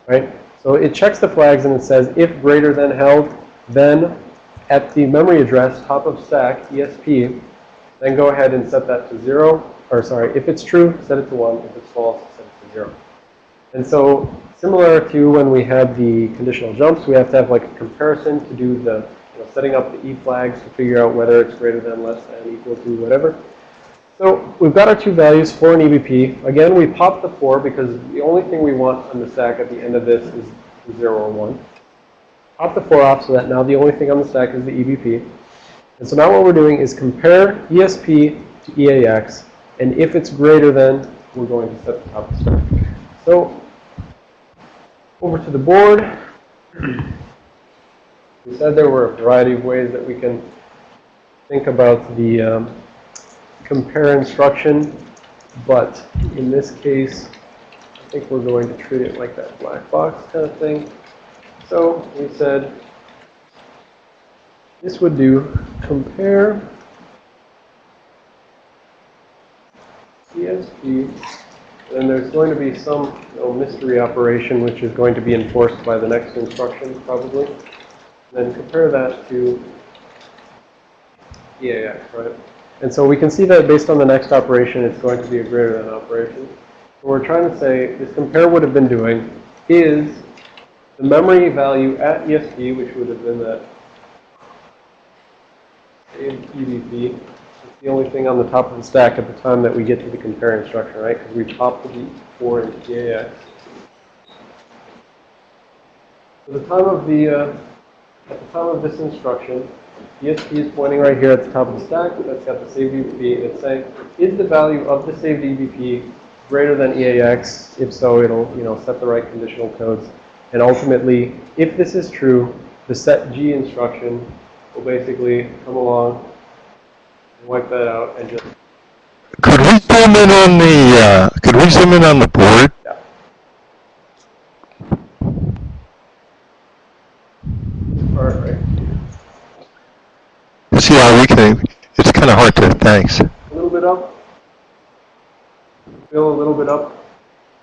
right? So it checks the flags and it says, if greater than held, then at the memory address, top of stack, ESP, then go ahead and set that to 0. Or sorry, if it's true, set it to 1. If it's false, set it to 0. And so similar to when we had the conditional jumps, we have to have like a comparison to do the, setting up the E flags to figure out whether it's greater than, less than, equal to, whatever. So we've got our two values, 4 and EBP. Again, we pop the 4 because the only thing we want on the stack at the end of this is 0 or 1. Pop the 4 off so that now the only thing on the stack is the EBP. And so now what we're doing is compare ESP to EAX. And if it's greater than, we're going to set the top of the stack. So over to the board. We said there were a variety of ways that we can think about the compare instruction, but in this case, I think we're going to treat it like that black box kind of thing. So we said this would do compare ESP, and there's going to be some mystery operation which is going to be enforced by the next instruction probably. Then compare that to EAX, right? And so we can see that based on the next operation, it's going to be a greater than operation. What we're trying to say, this compare would have been doing is the memory value at ESP, which would have been that EBP. It's the only thing on the top of the stack at the time that we get to the compare instruction, right? Because we popped the 4 into EAX. So the time of the at the time of this instruction, ESP is pointing right here at the top of the stack. That's got the saved EBP. And it's saying, is the value of the saved EBP greater than EAX? If so, it'll set the right conditional codes. And ultimately, if this is true, the set G instruction will basically come along and wipe that out and just. Could we zoom in on the board? Yeah. All right. See how we can, it's kind of hard to, thanks. A little bit up. Fill a little bit up.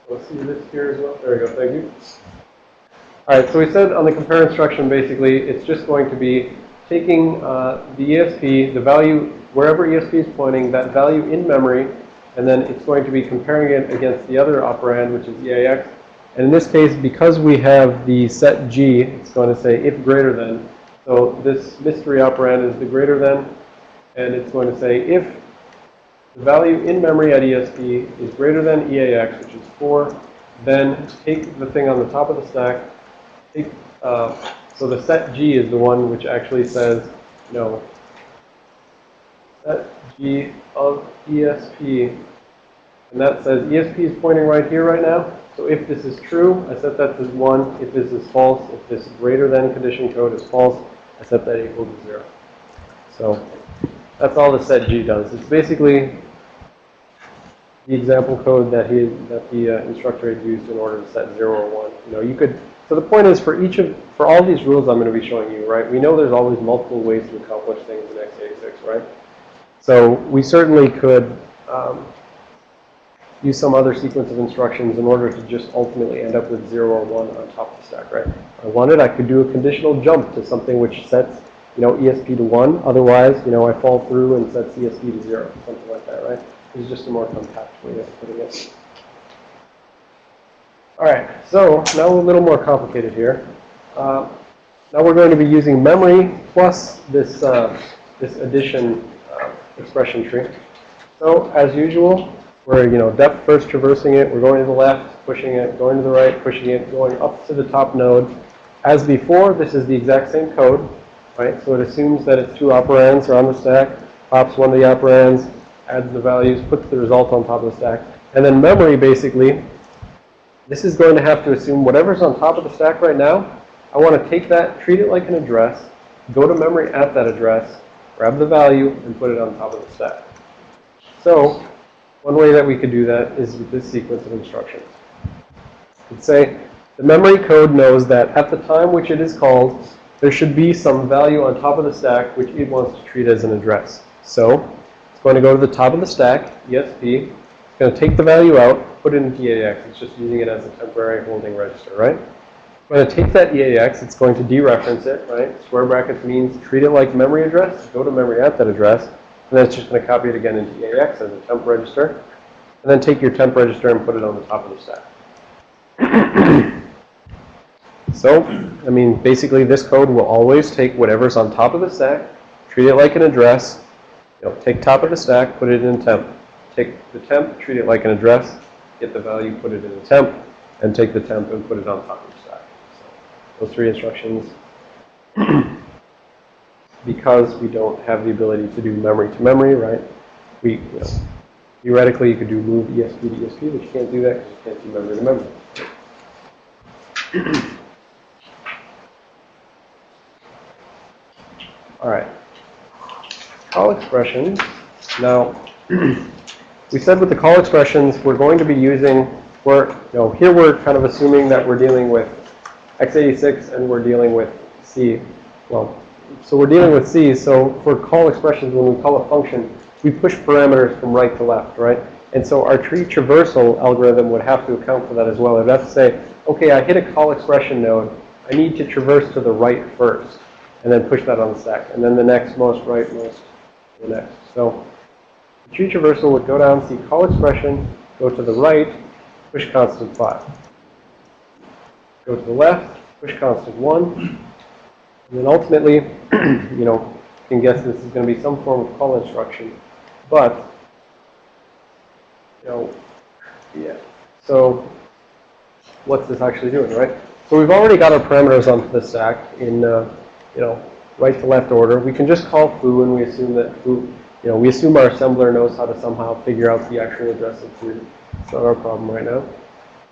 Let's see this here as well. There we go. Thank you. All right. So we said on the compare instruction, basically, it's just going to be taking the ESP, the value, wherever ESP is pointing, that value in memory, and then it's going to be comparing it against the other operand, which is EAX. And in this case, because we have the set G, it's going to say if greater than. So this mystery operand is the greater than, and it's going to say if the value in memory at ESP is greater than EAX, which is 4, then take the thing on the top of the stack. So the set G is the one which actually says, set G of ESP. And that says ESP is pointing right here right now. So if this is true, I set that to 1. If this is false, if this greater than condition code is false, I set that equal to 0. So that's all the set G does. It's basically the example code that the instructor had used in order to set 0 or 1. You could. So the point is, for all these rules I'm going to be showing you, right? We know there's always multiple ways to accomplish things in x86, right? So we certainly could use some other sequence of instructions in order to just ultimately end up with 0 or 1 on top of the stack, right? If I wanted, I could do a conditional jump to something which sets, ESP to 1. Otherwise, I fall through and sets ESP to 0, something like that, right? It's just a more compact way of putting it. All right, so now a little more complicated here. Now we're going to be using memory plus this this addition expression tree. So as usual, we're depth first traversing it. We're going to the left, pushing it, going to the right, pushing it, going up to the top node. As before, this is the exact same code, right? So it assumes that its 2 operands are on the stack, pops one of the operands, adds the values, puts the result on top of the stack. And then memory, basically, this is going to have to assume whatever's on top of the stack right now. I want to take that, treat it like an address, go to memory at that address, grab the value, and put it on top of the stack. So one way that we could do that is with this sequence of instructions. Let's say the memory code knows that at the time which it is called, there should be some value on top of the stack which it wants to treat as an address. So it's going to go to the top of the stack, ESP. It's going to take the value out, put it into EAX. It's just using it as a temporary holding register, right? When it takes that EAX, it's going to dereference it, right? Square brackets means treat it like memory address, go to memory at that address, and then it's just going to copy it again into EAX as a temp register, and then take your temp register and put it on the top of the stack. So, I mean, basically this code will always take whatever's on top of the stack, treat it like an address, take top of the stack, put it in temp. Take the temp, treat it like an address, get the value, put it in the temp, and take the temp and put it on top of the stack. So, those three instructions. Because we don't have the ability to do memory to memory, right? Theoretically, you could do move ESP to ESP, but you can't do that because you can't do memory to memory. All right. Call expressions. Now, we said with the call expressions, we're going to be using, here we're kind of assuming that we're dealing with x86 and we're dealing with C. Well, so we're dealing with C, so for call expressions, when we call a function, we push parameters from right to left, right? And so our tree traversal algorithm would have to account for that as well. It would have to say, okay, I hit a call expression node. I need to traverse to the right first, and then push that on the stack. And then the next most, right most, the next. So the tree traversal would go down, see call expression, go to the right, push constant 5. Go to the left, push constant 1. And then ultimately, you can guess this is going to be some form of call instruction. But, yeah. So what's this actually doing, right? So we've already got our parameters onto the stack in, right to left order. We can just call foo, and we assume that foo, we assume our assembler knows how to somehow figure out the actual address of foo. It's not our problem right now.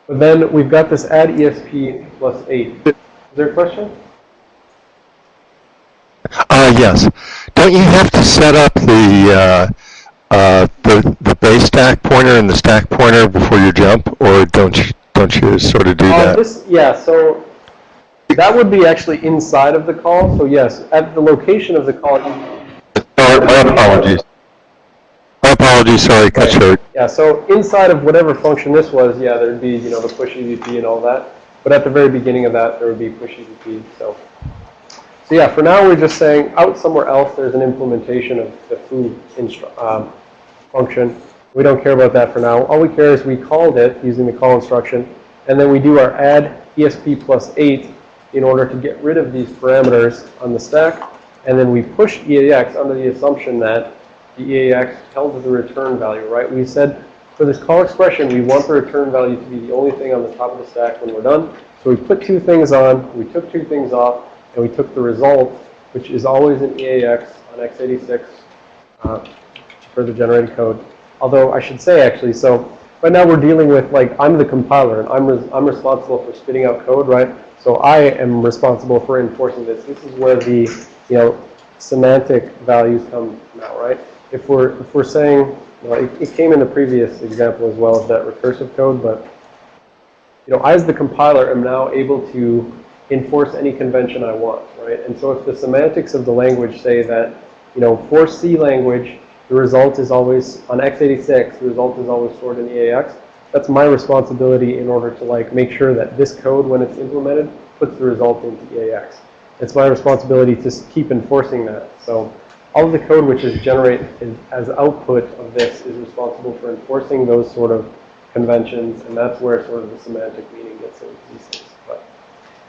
But then we've got this add ESP plus 8. Is there a question? Yes. Don't you have to set up the base stack pointer and the stack pointer before you jump, or don't you sort of do that? So that would be actually inside of the call. So yes, at the location of the call. My apologies. My apologies. Sorry, cut short. Yeah. So inside of whatever function this was, yeah, there'd be the push EVP and all that. But at the very beginning of that, there would be push EVP. So yeah, for now we're just saying out somewhere else there's an implementation of the foo function. We don't care about that for now. All we care is we called it using the call instruction, and then we do our add ESP plus 8 in order to get rid of these parameters on the stack, and then we push EAX under the assumption that the EAX tells the return value, right? We said for this call expression, we want the return value to be the only thing on the top of the stack when we're done. So we put 2 things on, we took 2 things off, and we took the result, which is always an EAX on x86 for the generated code. Although I should say actually, so right now we're dealing with, like, I'm the compiler, and I'm responsible for spitting out code, right? So I am responsible for enforcing this. This is where the semantic values come now, right? If we're saying, it came in the previous example as well as that recursive code, but I as the compiler am now able to enforce any convention I want, right? And so if the semantics of the language say that, for C language, the result is always, on x86, the result is always stored in EAX, that's my responsibility in order to make sure that this code, when it's implemented, puts the result into EAX. It's my responsibility to keep enforcing that. So all of the code which is generated as output of this is responsible for enforcing those sort of conventions, and that's where sort of the semantic meaning gets into these things. But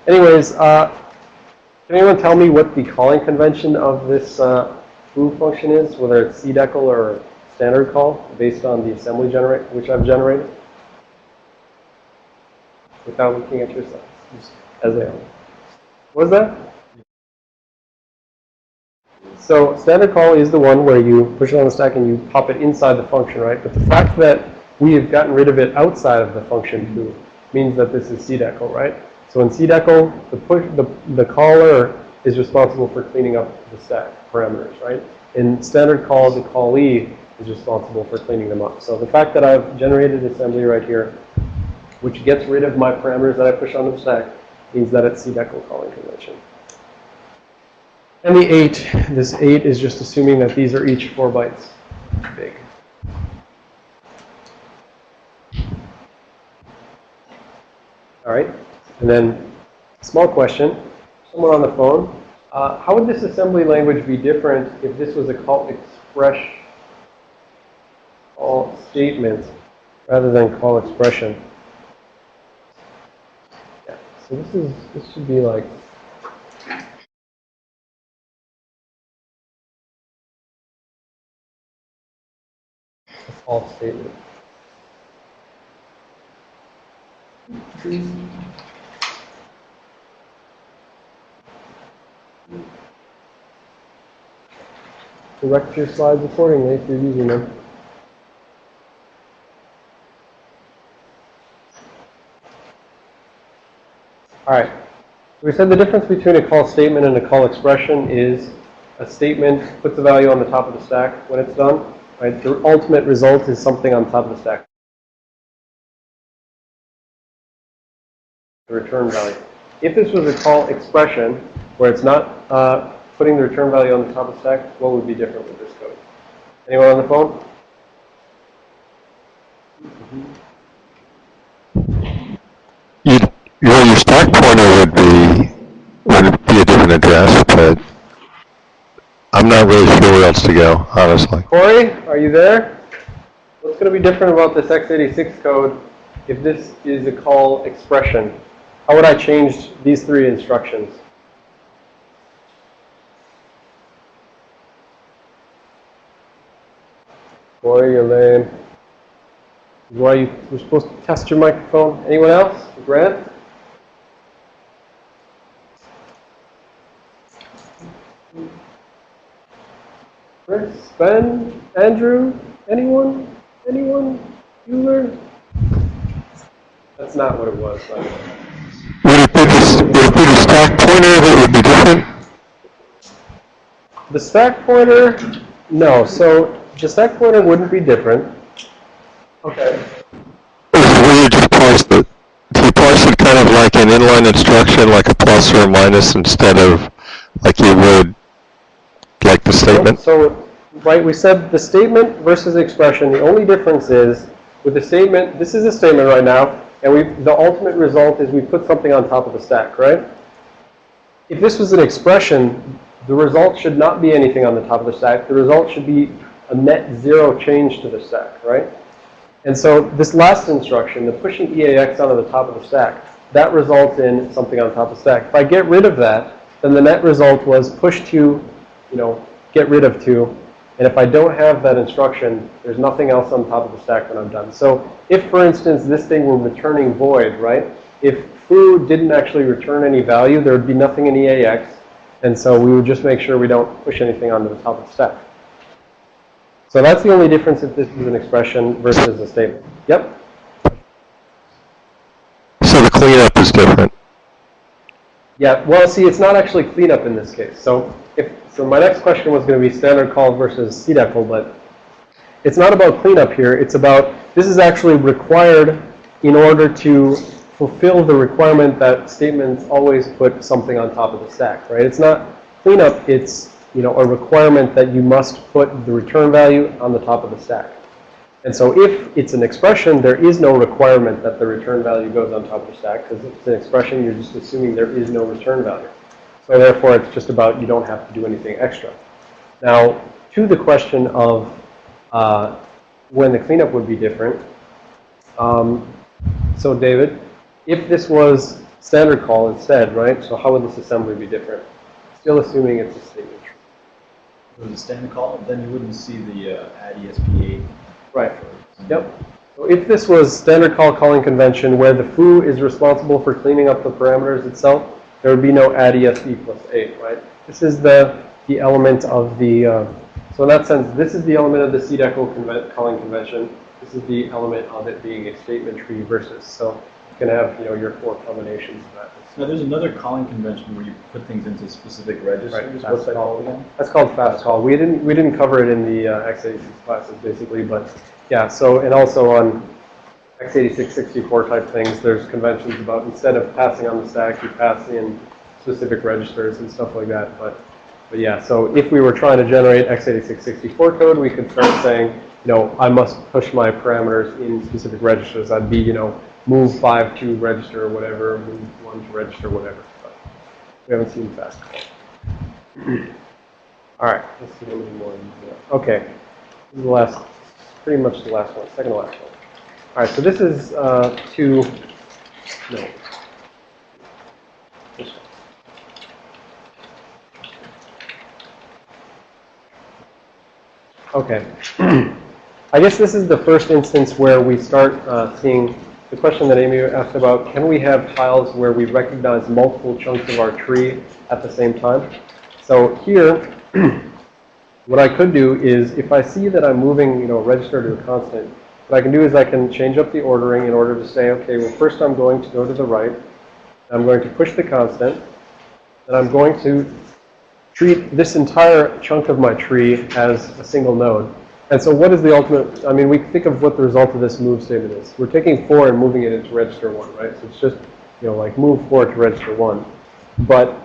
anyways, can anyone tell me what the calling convention of this foo function is, whether it's cdecal or standard call, based on the assembly which I've generated? Without looking at your slides, just as they are. What is that? So standard call is the one where you push it on the stack and you pop it inside the function, right? But the fact that we have gotten rid of it outside of the function foo means that this is cdecal, right? So in cdecal, the caller is responsible for cleaning up the stack parameters, right? In standard call, the callee is responsible for cleaning them up. So the fact that I've generated assembly right here, which gets rid of my parameters that I push onto the stack, means that it's cdecal calling convention. And the 8, this 8 is just assuming that these are each 4 bytes big. All right, and then Small question. Someone on the phone. How would this assembly language be different if this was a call express call statement rather than call expression? Yeah. So this should be like a call statement. Correct your slides accordingly if you're using them. All right. So we said the difference between a call statement and a call expression is a statement puts a value on the top of the stack when it's done. Right? The ultimate result is something on top of the stack. The return value. If this was a call expression where it's not putting the return value on the top of the stack, what would be different with this code? Anyone on the phone? Your stack pointer would be a different address, but I'm not really sure where else to go, honestly. Corey, are you there? What's going to be different about this x86 code if this is a call expression? How would I change these three instructions? Corey, you're lame. This is why you were supposed to test your microphone. Anyone else? Grant? Chris? Ben? Andrew? Anyone? Anyone? Bueller? That's not what it was, by the way. Would it be the stack pointer that would be different? The stack pointer, no. So the stack pointer wouldn't be different. Okay. Will you just parse it? Do you parse it kind of like an inline instruction, like a plus or a minus, instead of like you would like the statement? So, right, we said the statement versus expression. The only difference is with the statement, this is a statement right now, and the ultimate result is we put something on top of the stack, right? If this was an expression, the result should not be anything on the top of the stack. The result should be a net zero change to the stack, right? And so this last instruction, the pushing EAX onto the top of the stack, that results in something on top of the stack. If I get rid of that, then the net result was push to, get rid of to. And if I don't have that instruction, there's nothing else on top of the stack when I'm done. So if, for instance, this thing were returning void, right? If foo didn't actually return any value, there would be nothing in EAX. And so we would just make sure we don't push anything onto the top of the stack. So that's the only difference if this is an expression versus a statement. Yep? So the cleanup is different. Yeah, well, see, it's not actually cleanup in this case. So my next question was going to be standard call versus cdecl, but it's not about cleanup here. It's about, this is actually required in order to fulfill the requirement that statements always put something on top of the stack, right? It's not cleanup, it's a requirement that you must put the return value on the top of the stack. And so if it's an expression, there is no requirement that the return value goes on top of the stack, because if it's an expression, you're just assuming there is no return value. So therefore, it's just about you don't have to do anything extra. Now, to the question of when the cleanup would be different, so David, if this was standard call instead, right, so how would this assembly be different? Still assuming it's a statement. If it was a standard call, then you wouldn't see the add ESP8. Right. Yep. So if this was standard call calling convention where the foo is responsible for cleaning up the parameters itself, there would be no add ESP plus 8, right? This is the element of the, so in that sense, this is the element of the cdecl calling convention. This is the element of it being a statement tree versus. So you can have, your 4 combinations of that. Now, there's another calling convention where you put things into specific registers. Right. What's that called again? That's called fast call. We didn't cover it in the x86 classes basically, but yeah. So and also on x86 64 type things, there's conventions about instead of passing on the stack, you pass in specific registers and stuff like that. But yeah. So if we were trying to generate x86 64 code, we could start saying, I must push my parameters in specific registers. I'd be, move 5 to register or whatever, move 1 to register, whatever. We haven't seen fast call. All right, let's see how many more. Okay, this is the last, pretty much the last one, second to last one. All right, so this is to, no, this one. Okay. I guess this is the first instance where we start seeing the question that Amy asked about, can we have tiles where we recognize multiple chunks of our tree at the same time? So here, what I could do is, if I see that I'm moving, a register to a constant, what I can do is I can change up the ordering in order to say, okay, well, first I'm going to go to the right. I'm going to push the constant, and I'm going to treat this entire chunk of my tree as a single node. And so what is the ultimate, I mean, we think of what the result of this move statement is. We're taking 4 and moving it into register 1, right? So it's just, like move 4 to register 1. But,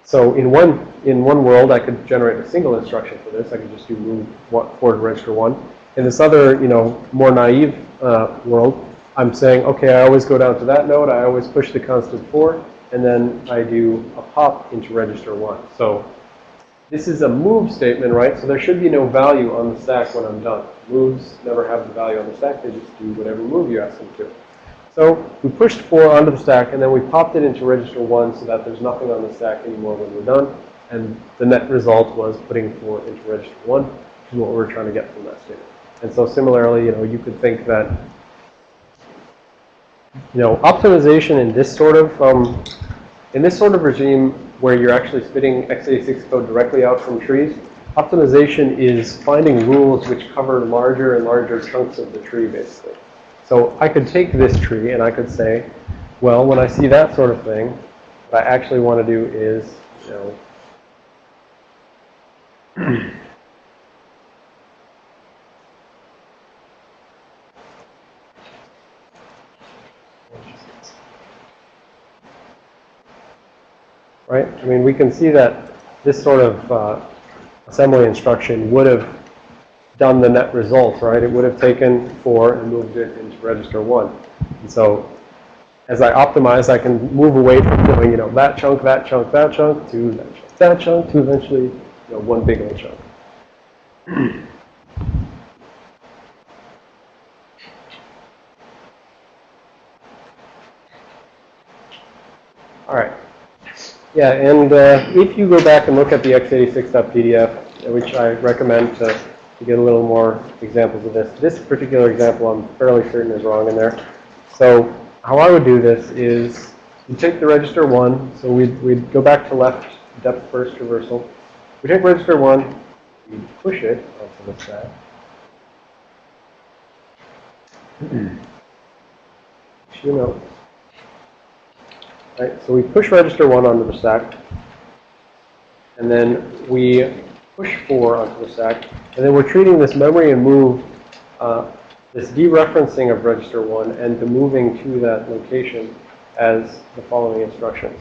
so in one world, I could generate a single instruction for this. I could just do move 4 to register 1. In this other, more naive world, I'm saying, okay, I always go down to that node. I always push the constant 4, and then I do a pop into register 1. So this is a move statement, right? So there should be no value on the stack when I'm done. Moves never have the value on the stack. They just do whatever move you ask them to. So we pushed 4 onto the stack, and then we popped it into register 1 so that there's nothing on the stack anymore when we're done. And the net result was putting 4 into register 1, which is what we're trying to get from that statement. And so similarly, you could think that, optimization in this sort of regime where you're actually spitting x86 code directly out from trees, optimization is finding rules which cover larger and larger chunks of the tree, basically. So I could take this tree and I could say, well, when I see that sort of thing, what I actually want to do is, right? I mean, we can see that this sort of assembly instruction would have done the net result, right? It would have taken 4 and moved it into register 1. And so as I optimize, I can move away from doing, that chunk, that chunk, that chunk, to that chunk, that chunk, to eventually, one big old chunk. All right. Yeah, and if you go back and look at the x86.pdf, which I recommend to get a little more examples of this. This particular example, I'm fairly certain is wrong in there. So how I would do this is you take the register 1. So we'd go back to left depth first traversal. We take register 1, we push it onto the stack. Right, so we push register 1 onto the stack, and then we push 4 onto the stack, and then we're treating this memory and move, this dereferencing of register 1 and the moving to that location as the following instructions.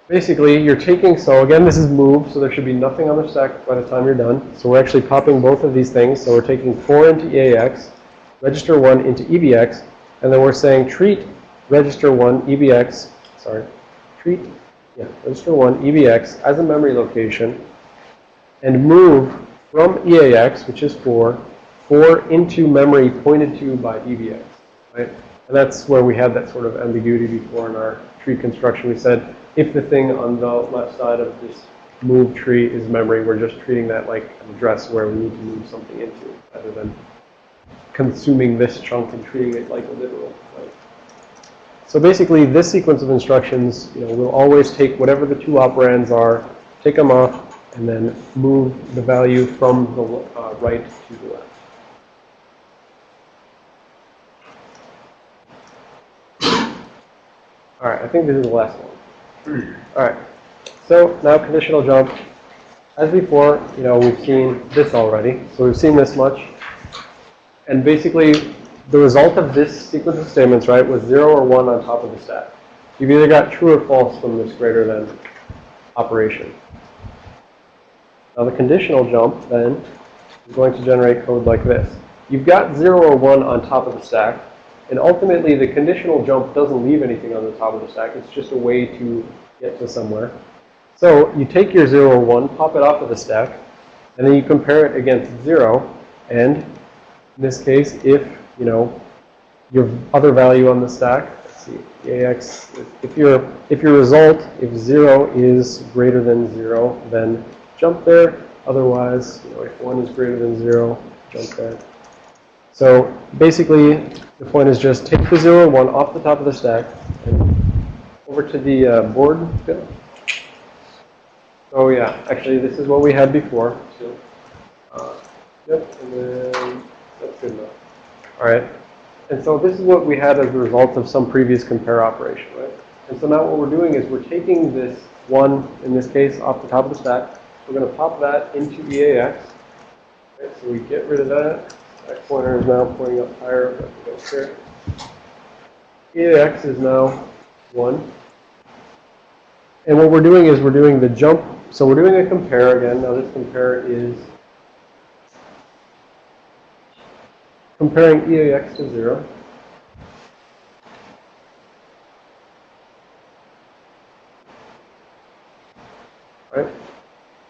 Basically, you're taking, so again, this is move, so there should be nothing on the stack by the time you're done. So we're actually popping both of these things. So we're taking 4 into EAX, register 1 into EBX, and then we're saying treat register 1 EBX, register 1 EBX as a memory location, and move from EAX, which is 4 into memory pointed to by EBX, right? And that's where we had that sort of ambiguity before in our tree construction. We said, if the thing on the left side of this move tree is memory, we're just treating that like an address where we need to move something into, rather than consuming this chunk and treating it like a literal. Right? So basically, this sequence of instructions, will always take whatever the 2 operands are, take them off, and then move the value from the right to the left. All right, I think this is the last one. All right, so now conditional jump. As before, we've seen this already. So we've seen this much. And basically, the result of this sequence of statements, right, was 0 or 1 on top of the stack. You've either got true or false from this greater than operation. Now the conditional jump, then, is going to generate code like this. You've got 0 or 1 on top of the stack. And ultimately, the conditional jump doesn't leave anything on the top of the stack. It's just a way to get to somewhere. So you take your 0 or 1, pop it off of the stack, and then you compare it against 0. And in this case, if, you know, your other value on the stack, let's see, AX, if your result, if 0 is greater than 0, then jump there. Otherwise, you know, if 1 is greater than 0, jump there. So basically, the point is just take the 0 or 1 off the top of the stack and over to the board. Go. Oh yeah, actually this is what we had before. So, yep, and then that's good enough. All right. And so this is what we had as a result of some previous compare operation, right? And so now what we're doing is we're taking this 1, in this case, off the top of the stack. We're going to pop that into EAX. Okay, so we get rid of that. That pointer is now pointing up higher. But we don't care. EAX is now 1. And what we're doing is we're doing the jump. So we're doing a compare again. Now this compare is comparing EAX to 0. Right?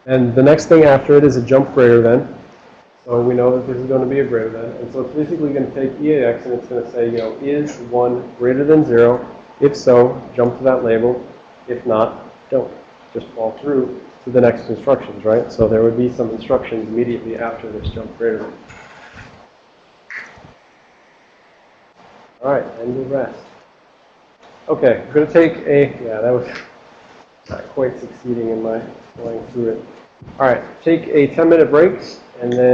And the next thing after it is a jump greater than. So we know that this is going to be a greater than. And so it's basically going to take EAX and it's going to say, you know, is 1 greater than 0? If so, jump to that label. If not, don't. Just fall through to the next instructions, right? So there would be some instructions immediately after this jump greater than. All right, and the rest. Okay, I'm going to take a, yeah, that was not quite succeeding in my going through it. All right, take a 10-minute break, and then